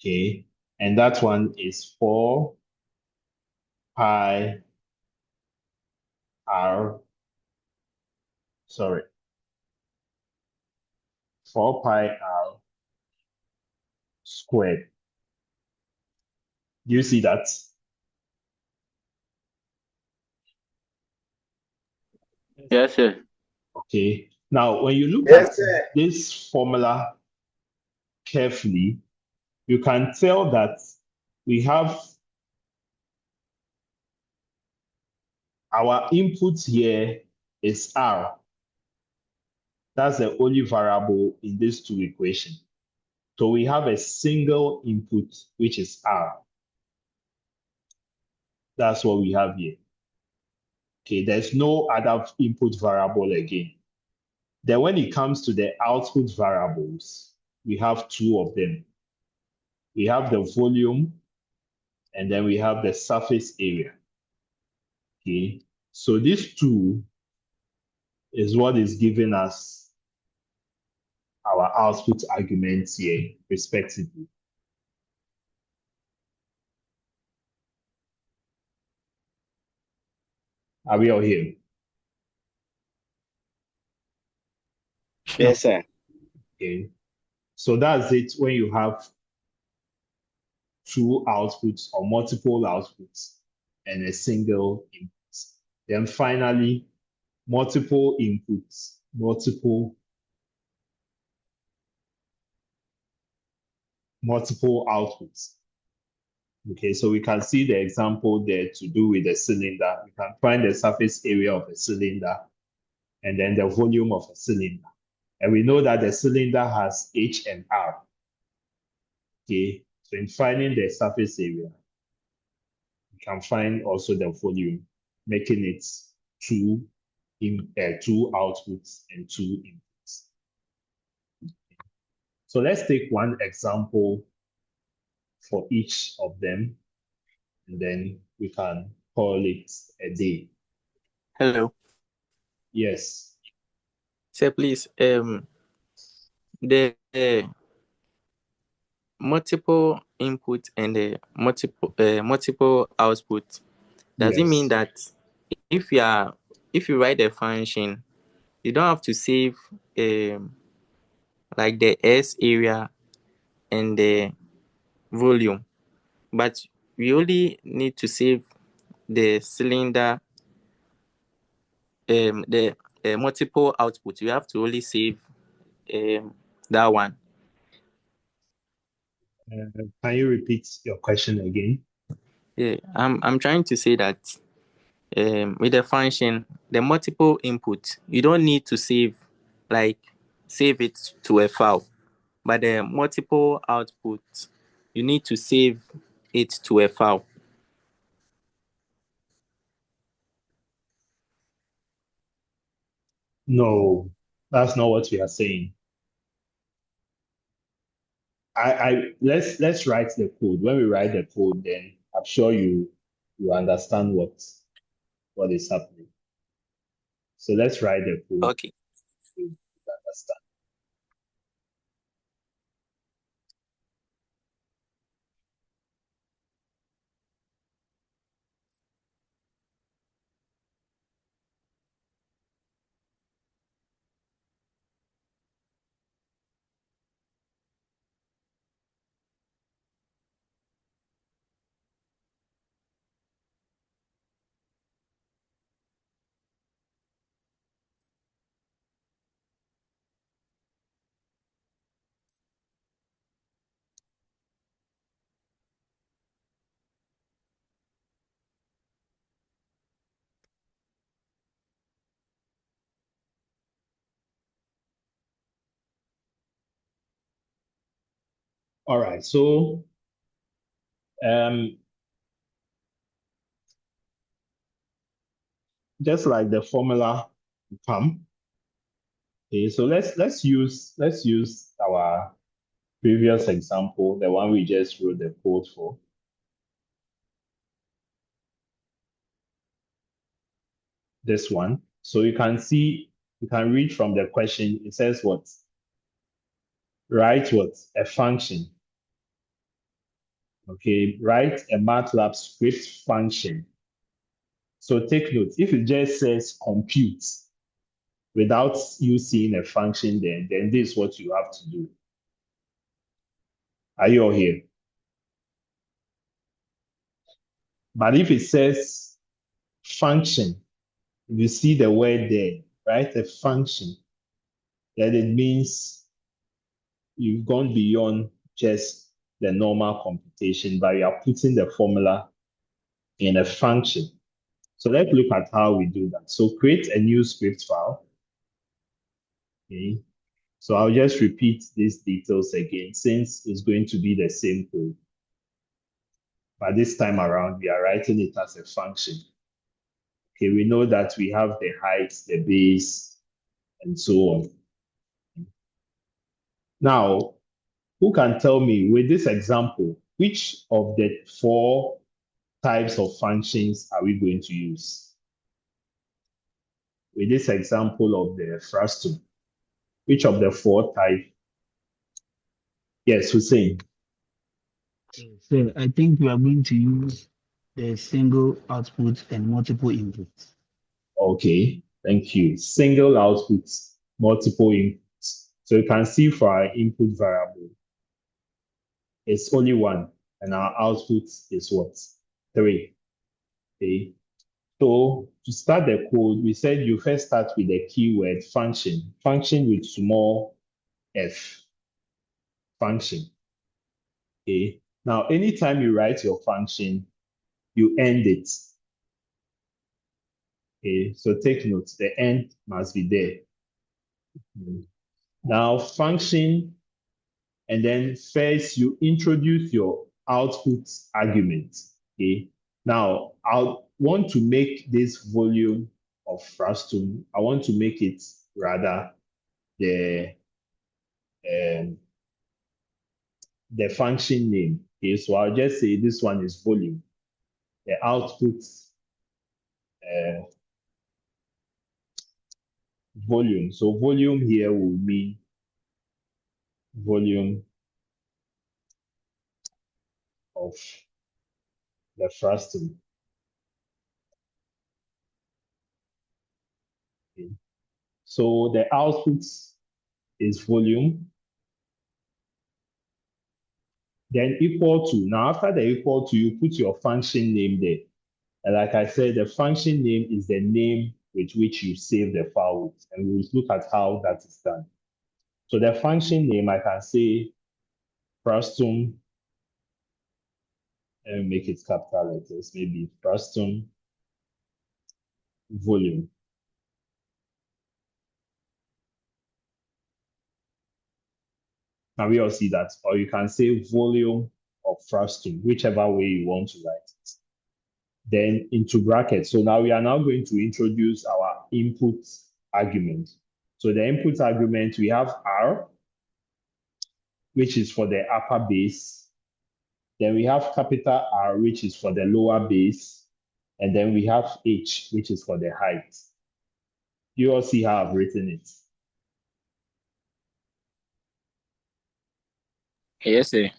Okay, and that one is 4 pi r, 4 pi r squared. Do you see that? Yes, sir. Okay, now when you look Yes, at sir. this formula carefully, you can tell that we have our input here is r. That's the only variable in these two equations. So we have a single input, which is r. That's what we have here. Okay, there's no other input variable again. Then when it comes to the output variables, we have two of them. We have the volume, and then we have the surface area. Okay, so these two is what is giving us our output arguments here, respectively. Are we all here? Yes, sir. Okay, so that's it when you have two outputs or multiple outputs and a single input. Then finally, multiple inputs, multiple outputs. Okay, so we can see the example there to do with the cylinder. We can find the surface area of a cylinder and then the volume of a cylinder. And we know that the cylinder has H and R. Okay, so in finding the surface area, we can find also the volume, making it two outputs and two inputs. So let's take one example for each of them, and then we can call it a day. Hello. Yes. Sir, please, the multiple input and the multiple output, does it mean that if you write the function, you don't have to save like the S area and the volume, but we only need to save the cylinder, the multiple output. You have to only save that one. Can you repeat your question again? Yeah, I'm trying to say that with the function, the multiple input, you don't need to save it to a file, but the multiple output, you need to save it to a file. No, that's not what we are saying. Let's write the code. When we write the code, then I'm sure you understand what is happening. So let's write the code. Okay. To understand. All right, so just like the formula come. Okay, so let's use our previous example, the one we just wrote the code for. This one. So you can see, you can read from the question, it says what? Write what? A function. Okay, write a MATLAB script function. So take note, if it just says compute without you seeing a function there, then this is what you have to do. Are you all here? But if it says function, if you see the word there, right, a function, then it means you've gone beyond just the normal computation, but you are putting the formula in a function. So let's look at how we do that. So create a new script file. Okay. So I'll just repeat these details again, since it's going to be the same code. But this time around, we are writing it as a function. Okay, we know that we have the height, the base, and so on. Now, who can tell me, with this example, which of the 4 types of functions are we going to use? With this example of the frustum, which of the 4 types? Yes, Hussein. So I think we are going to use the single output and multiple inputs. Okay, thank you. Single output, multiple inputs. So you can see for our input variable, it's only 1, and our output is what? 3. Okay. So to start the code, we said you first start with the keyword function, function with small f, function. Okay. Now, anytime you write your function, you end it. Okay. So take note, the end must be there. Now, function, and then first you introduce your output argument. Okay. Now, I want to make this volume of frustum, I want to make it rather the function name. Okay, so I'll just say this one is volume. The output volume. So volume here will mean volume of the frustum. Okay. So the output is volume. Then equal to, now after the equal to, you put your function name there. And like I said, the function name is the name with which you save the file with. And we'll look at how that is done. So the function name, I can say frustum, and make it capital letters, maybe frustum volume. Can we all see that? Or you can say volume of frustum, whichever way you want to write it. Then into brackets. So now we are now going to introduce our input argument. So the input argument, we have R, which is for the upper base. Then we have capital R, which is for the lower base. And then we have H, which is for the height. You all see how I've written it. Yes, sir.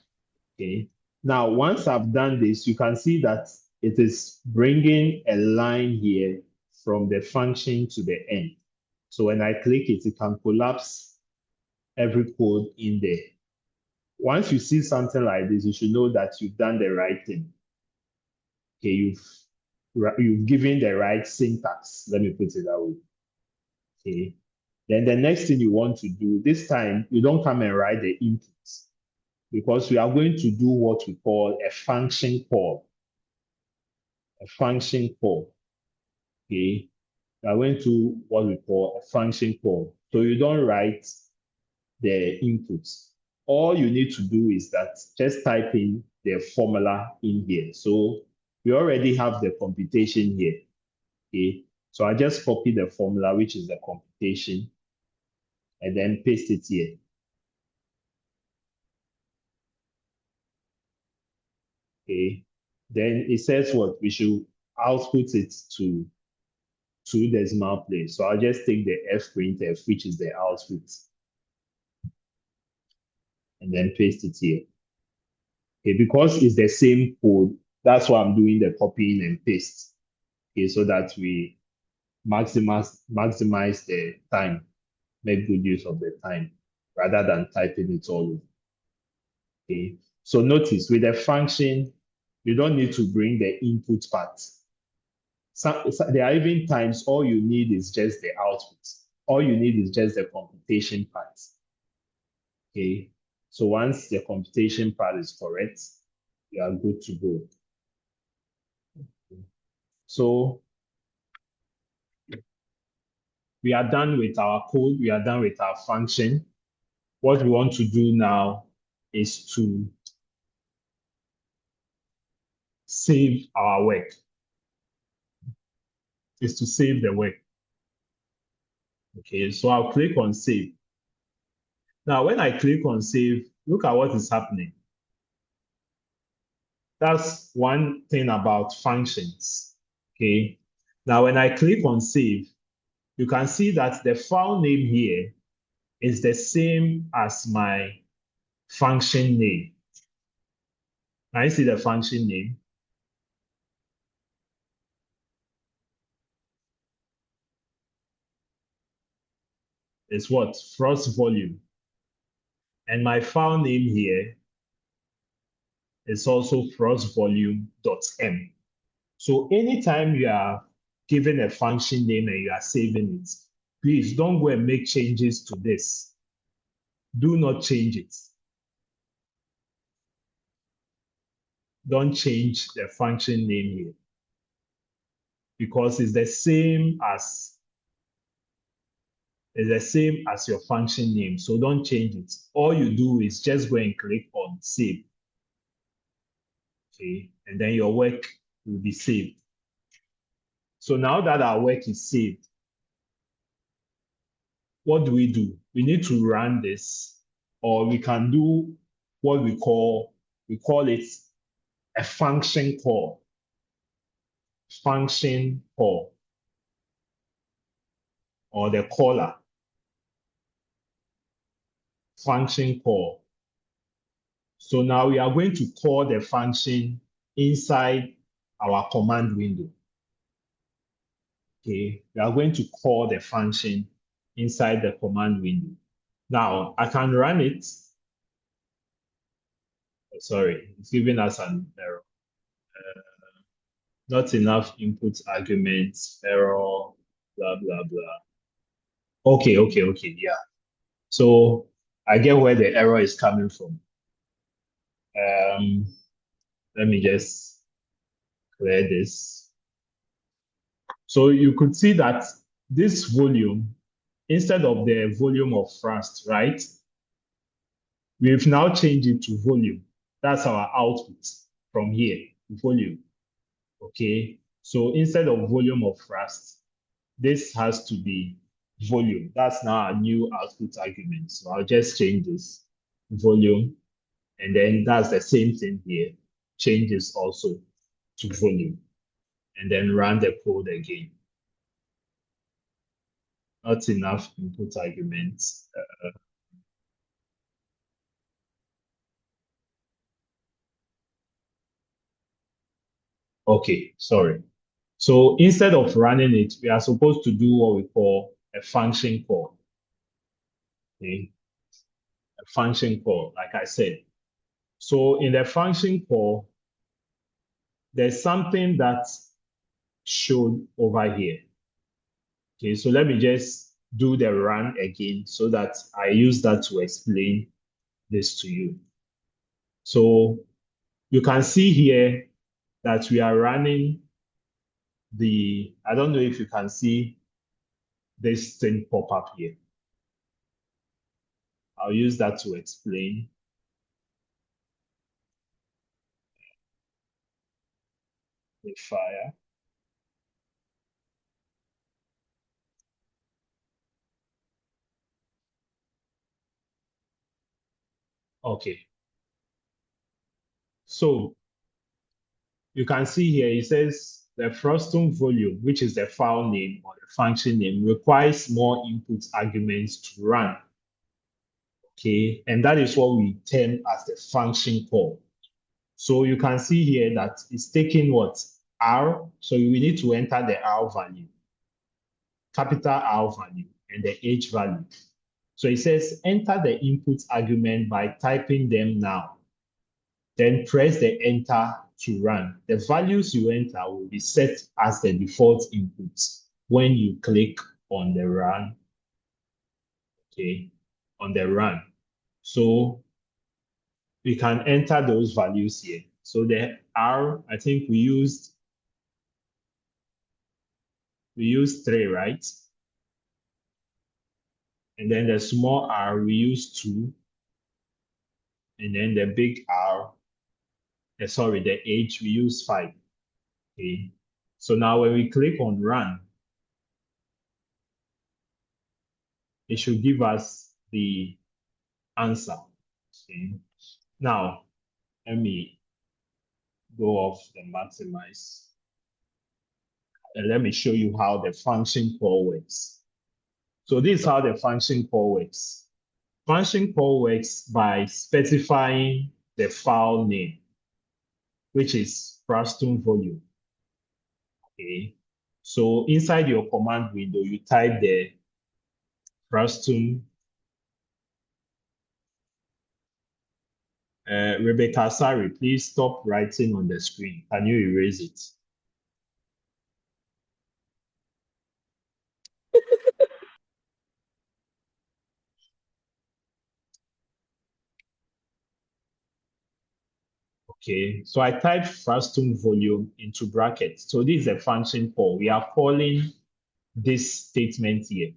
Okay. Now, once I've done this, you can see that it is bringing a line here from the function to the end. So when I click it, it can collapse every code in there. Once you see something like this, you should know that you've done the right thing. Okay, you've given the right syntax. Let me put it that way. Okay. Then the next thing you want to do, this time you don't come and write the inputs, because we are going to do what we call a function call. A function call. Okay. We are going to what we call a function call. So you don't write the inputs. All you need to do is that just type in the formula in here. So we already have the computation here. Okay. So I just copy the formula, which is the computation, and then paste it here. Okay. Then it says what? We should output it to 2 decimal place. So I'll just take the fprintf, which is the output, and then paste it here. Okay, because it's the same code, that's why I'm doing the copying and paste. Okay, so that we maximize the time, make good use of the time, rather than typing it all over. Okay, so notice with the function, you don't need to bring the input part. There are even times all you need is just the output. All you need is just the computation part. Okay, so once the computation part is correct, you are good to go. So we are done with our code, we are done with our function. What we want to do now is to save our work, is to save the work. Okay, so I'll click on save. Now, when I click on save, look at what is happening. That's one thing about functions. Okay, now when I click on save, you can see that the file name here is the same as my function name. Now you see the function name. It's what? Frost volume. And my file name here is also frostvolume.m. So anytime you are given a function name and you are saving it, please don't go and make changes to this. Do not change it. Don't change the function name here, because it's the same as your function name. So don't change it. All you do is just go and click on save. Okay, and then your work will be saved. So now that our work is saved, what do? We need to run this, or we can do what we call it a function call. Function call, or the caller. Function call. So now we are going to call the function inside our command window. Okay, we are going to call the function inside the command window. Now I can run it. Sorry, it's giving us an error. Not enough input arguments, error, blah, blah, blah. Okay, yeah. So I get where the error is coming from. Let me just clear this. So you could see that this volume, instead of the volume of Frost, right? We've now changed it to volume. That's our output from here, volume. Okay, so instead of volume of Frost, this has to be volume. That's now our new output argument. So I'll just change this volume, and then that's the same thing here. Change this also to volume, and then run the code again. not enough input arguments. Okay, sorry. So instead of running it, we are supposed to do what we call a function call. Okay, a function call, like I said. So in the function call, there's something that's shown over here. Okay, so let me just do the run again so that I use that to explain this to you. So you can see here that we are running I don't know if you can see this thing pop up here. I'll use that to explain. The fire. Okay. So you can see here, it says the frustum volume, which is the file name or the function name, requires more input arguments to run. Okay, and that is what we term as the function call. So you can see here that it's taking what? R. So we need to enter the R value, capital R value, and the H value. So it says enter the input argument by typing them now. Then press the enter to run. The values you enter will be set as the default inputs when you click on the run. Okay, on the run. So we can enter those values here. So the R, I think we used 3, right? And then the small r, we use 2. And then the big R, sorry, the H, we use 5. Okay. So now when we click on run, it should give us the answer. Okay. Now, let me go off the maximize. And let me show you how the function call works. So this is how the function call works. Function call works by specifying the file name, which is frustum volume. Okay. So inside your command window, you type the frustum. Rebecca, sorry, please stop writing on the screen. Can you erase it? Okay, so I typed frustum volume into brackets. So this is a function call. We are calling this statement here.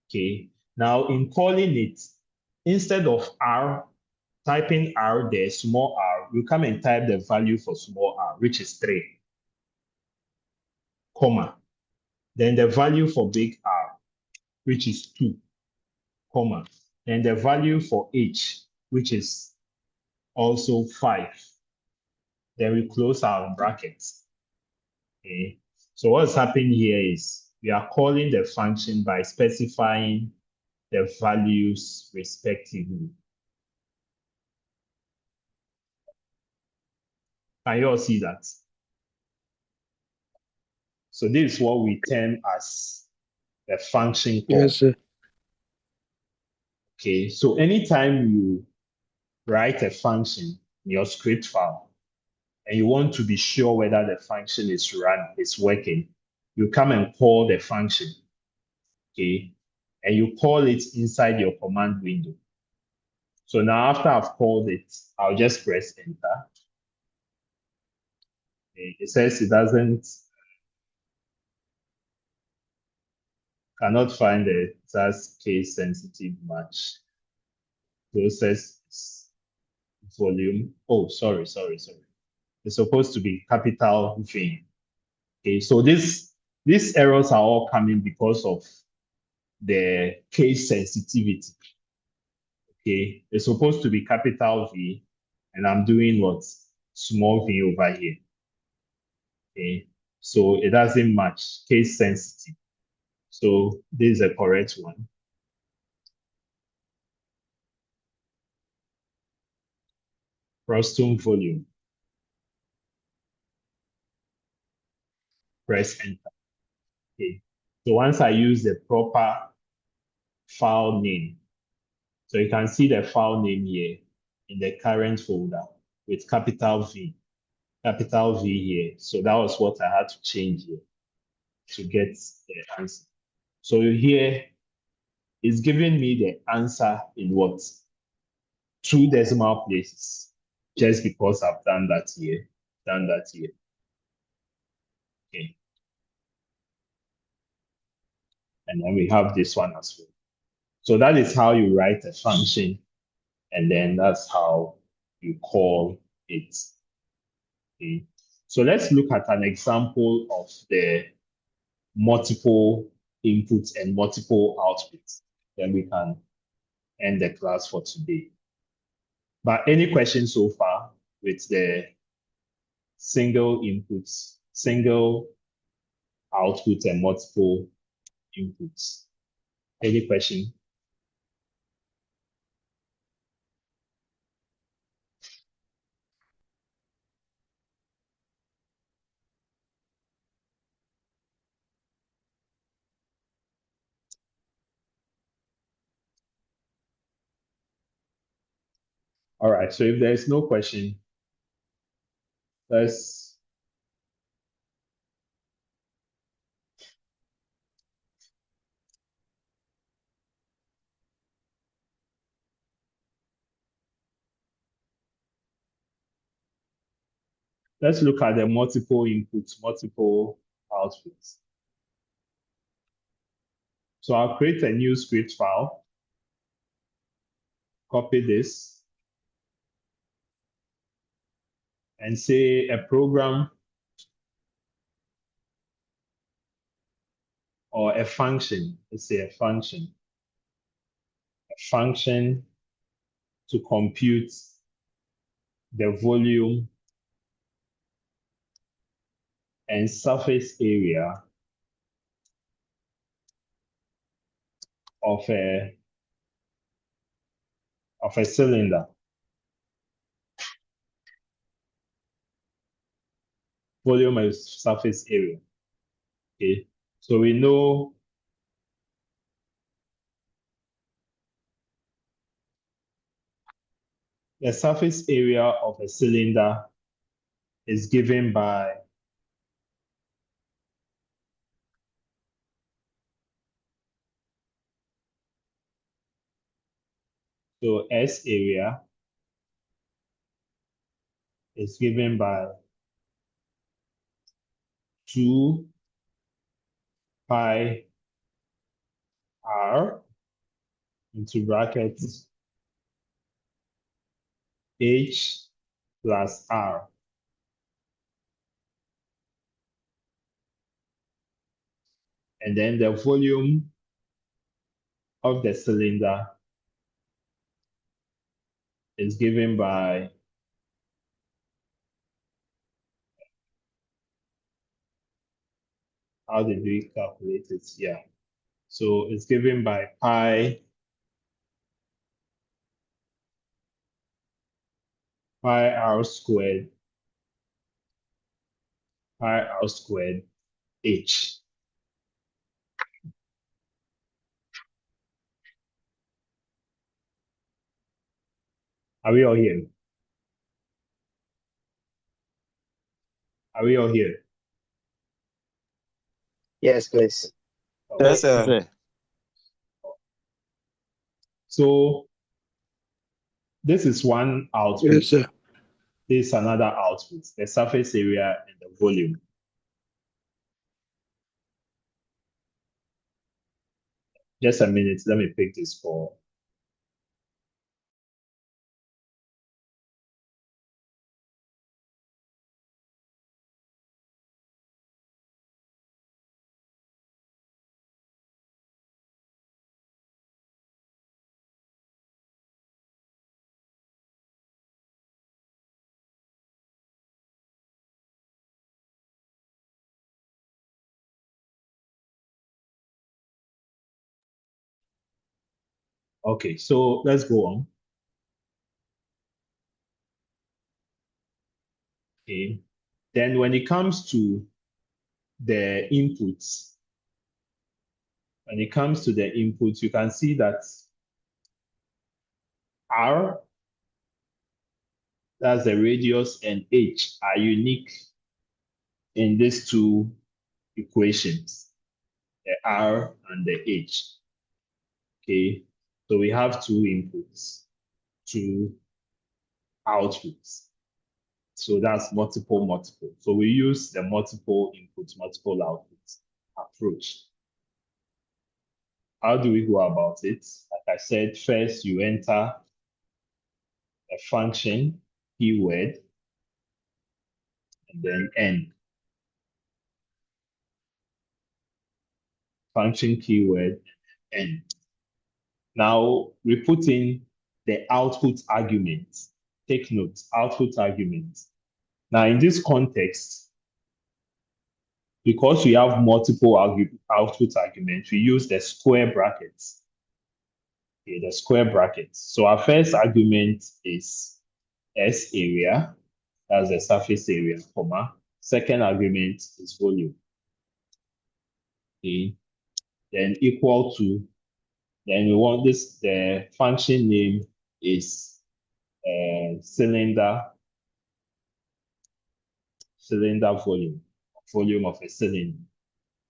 Okay, now in calling it, instead of R, typing R there, small r, you come and type the value for small r, which is 3, comma. Then the value for big R, which is 2, comma. Then the value for H, which is also 5. Then we close our brackets. Okay. So what's happening here is we are calling the function by specifying the values respectively. Can you all see that? So this is what we term as the function call. Yes, sir. Okay, so anytime you write a function in your script file and you want to be sure whether the function is working, you come and call the function. Okay, and you call it inside your command window. So now after I've called it, I'll just press enter. Okay, it says it cannot find the task case sensitive match. Process volume. Oh, sorry. It's supposed to be capital V. Okay, so these errors are all coming because of the case sensitivity. Okay, it's supposed to be capital V, and I'm doing what? Small v over here. Okay, so it doesn't match, case sensitive. So this is the correct one. Frustum volume. Press enter. Okay. So once I use the proper file name, so you can see the file name here in the current folder with capital V here. So that was what I had to change here to get the answer. So here it's giving me the answer in what? 2 decimal places, just because I've done that here. Okay. And then we have this one as well. So that is how you write a function, and then that's how you call it. Okay. So let's look at an example of the multiple inputs and multiple outputs. Then we can end the class for today. But any questions so far with the single inputs, single output and multiple inputs? Any question? All right, so if there is no question, let's look at the multiple inputs, multiple outputs. So I'll create a new script file, copy this, and say a program or a function. Let's say a function to compute the volume and surface area of a cylinder. Volume and surface area. Okay, so we know the surface area of a cylinder is given by S area is given by 2 pi r into brackets h plus r. And then the volume of the cylinder is given by how did we calculate it? Yeah. So it's given by pi r squared h. Are we all here? Are we all here? Yes, please. Okay. Yes, sir. So this is one output. Yes, sir. This is another output, the surface area and the volume. Just a minute, let me pick this for Okay, so let's go on. Okay. Then when it comes to the inputs, you can see that R, that's the radius, and H are unique in these two equations, the R and the H. Okay, so we have two inputs, two outputs. So that's multiple, multiple. So we use the multiple inputs, multiple outputs approach. How do we go about it? Like I said, first you enter a function keyword and then end. Function keyword end. Now we put in the output argument. Take note, output argument. Now in this context, because we have multiple output arguments, we use the square brackets. Okay, the square brackets. So our first argument is S area, that's the surface area, comma. Second argument is volume. Okay, then equal to, then we want this, the function name is cylinder volume of a cylinder.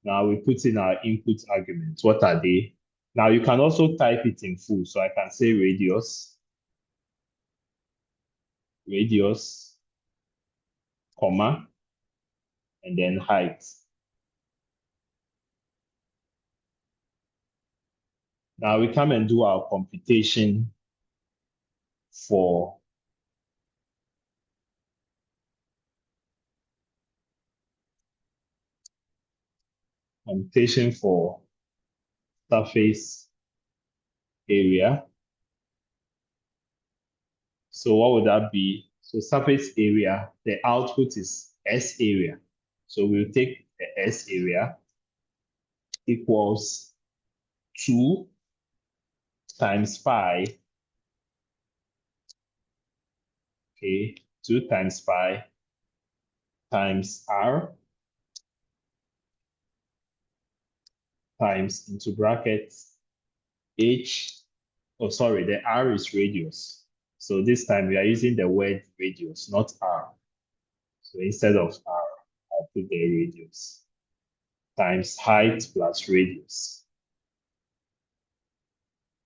Now we put in our input arguments. What are they? Now you can also type it in full. So I can say radius, comma, and then height. Now we come and do our computation for surface area. So what would that be? So surface area, the output is S area. So we'll take the S area equals 2 times pi, okay, 2 times pi times R times into brackets H, oh sorry, the R is radius. So this time we are using the word radius, not R. So instead of R, I'll put the radius times height plus radius.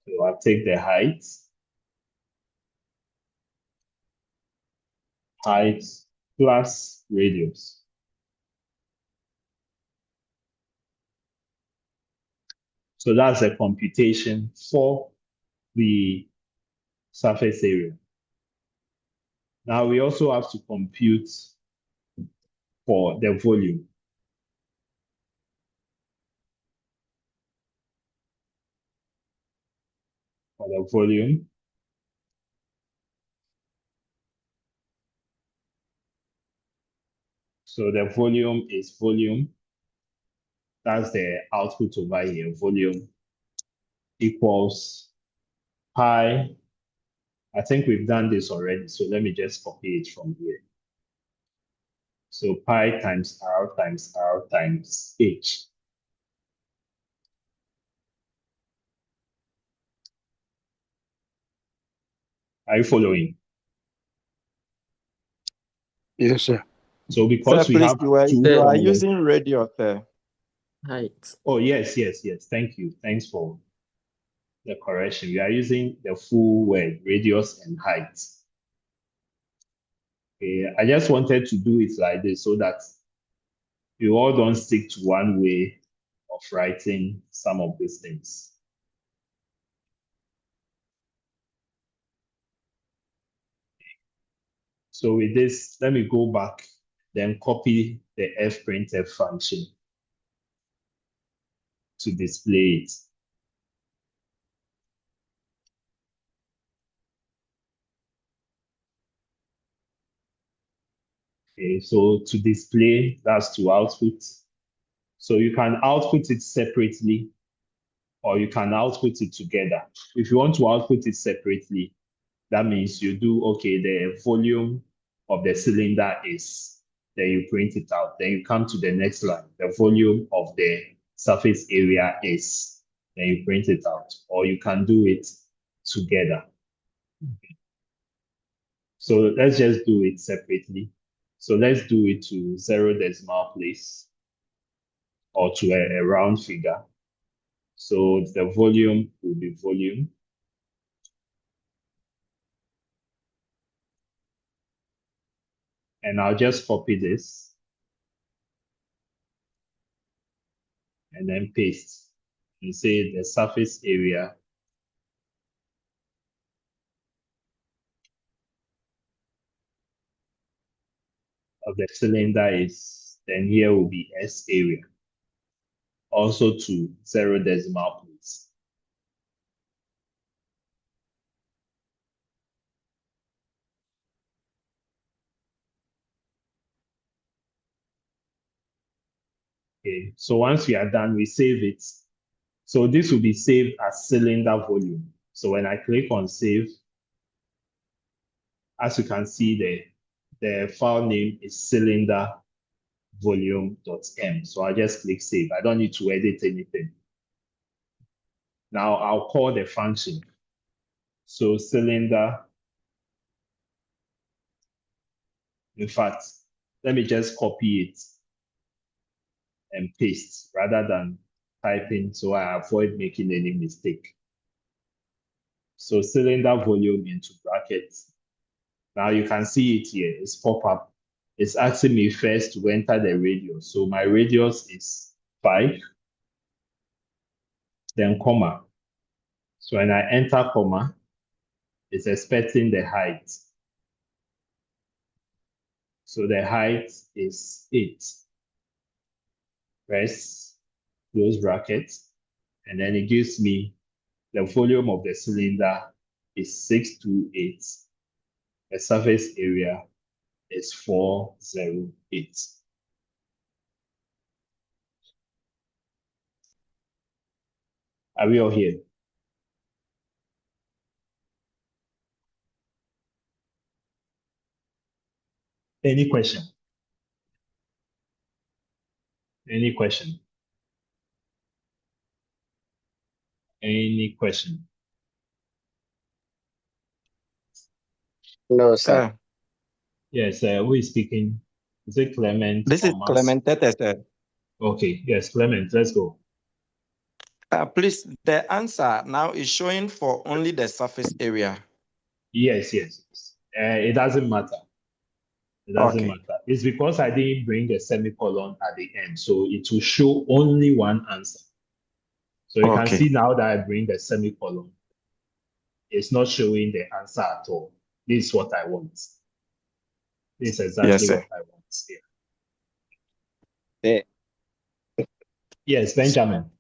So I'll take the height plus radius. So that's a computation for the surface area. Now we also have to compute for the volume. For the volume, so the volume is volume. That's the output over here. Volume equals pi. I think we've done this already, so let me just copy it from here. So pi times R times R times H. Are you following? Yes, sir. So because Sir, we please, have you are, two you are forward. using radius there. Height. Oh, yes. Thank you. Thanks for the correction. We are using the full word, radius and height. Okay, I just wanted to do it like this so that you all don't stick to one way of writing some of these things. So with this, let me go back, then copy the fprintf function to display it. Okay, so to display, that's to output. So you can output it separately or you can output it together. If you want to output it separately, that means you do, okay, the volume of the cylinder is, then you print it out. Then you come to the next line. The volume of the surface area is, then you print it out. Or you can do it together. So let's just do it separately. So let's do it to 0 decimal place or to a round figure. So the volume will be volume. And I'll just copy this and then paste and say the surface area of the cylinder is, then here will be S area. Also to 0 decimal place. Okay, so once we are done, we save it. So this will be saved as cylinder volume. So when I click on save, as you can see, the file name is cylinder volume.m. So I just click save. I don't need to edit anything. Now I'll call the function. So cylinder, in fact, let me just copy it and paste rather than typing, so I avoid making any mistake. So cylinder volume into brackets. Now you can see it here, it's pop up. It's asking me first to enter the radius. So my radius is 5, then comma. So when I enter comma, it's expecting the height. So the height is 8. Press close bracket, and then it gives me the volume of the cylinder is 628. The surface area is 408. Are we all here? Any question? Any question? Any question? No, sir. Yes, who is speaking? Is it Clement? This is or Mas? Clement Tete, sir. Okay, yes, Clement, let's go. Please, the answer now is showing for only the surface area. Yes. It doesn't matter. It doesn't matter. It's because I didn't bring a semicolon at the end, so it will show only one answer. So you can see now that I bring the semicolon, it's not showing the answer at all. This is what I want. This is exactly what I want here. Yes, Benjamin.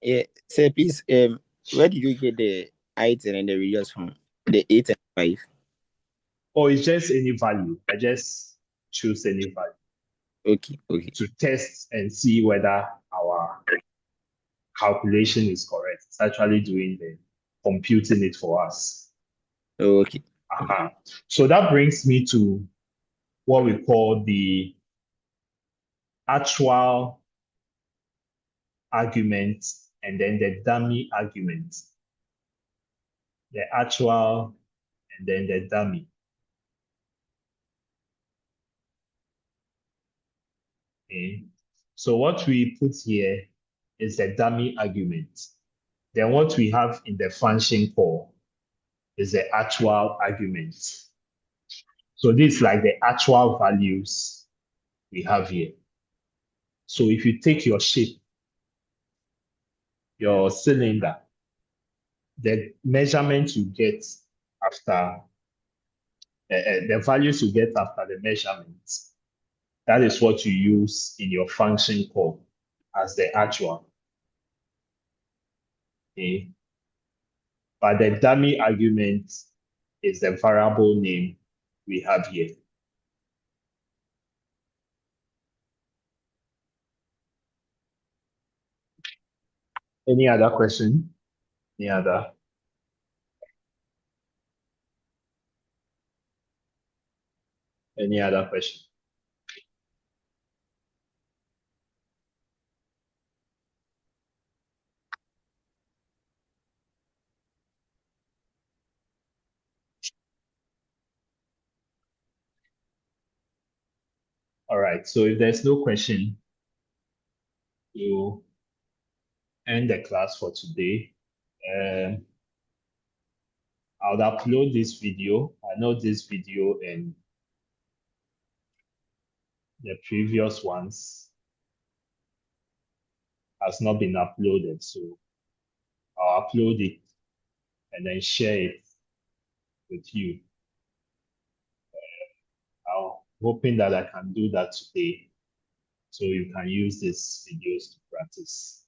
Yeah, sir, please, where did you get the height and the radius from? The 8 and 5? Oh, it's just any value. I just choose any value. Okay. To test and see whether our calculation is correct. It's actually doing the computing it for us. Okay. So that brings me to what we call the actual argument and then the dummy argument. The actual and then the dummy. Okay. So what we put here is the dummy argument. Then what we have in the function call is the actual argument. So this is like the actual values we have here. So if you take your shape, your cylinder, the measurement you get after, the values you get after the measurements, that is what you use in your function call as the actual. Okay. But the dummy argument is the variable name we have here. Any other question? Any other? Any other question? All right, so if there's no question, we'll end the class for today. I'll upload this video. I know this video and the previous ones has not been uploaded, so I'll upload it and then share it with you. I'm hoping that I can do that today, so you can use these videos to practice.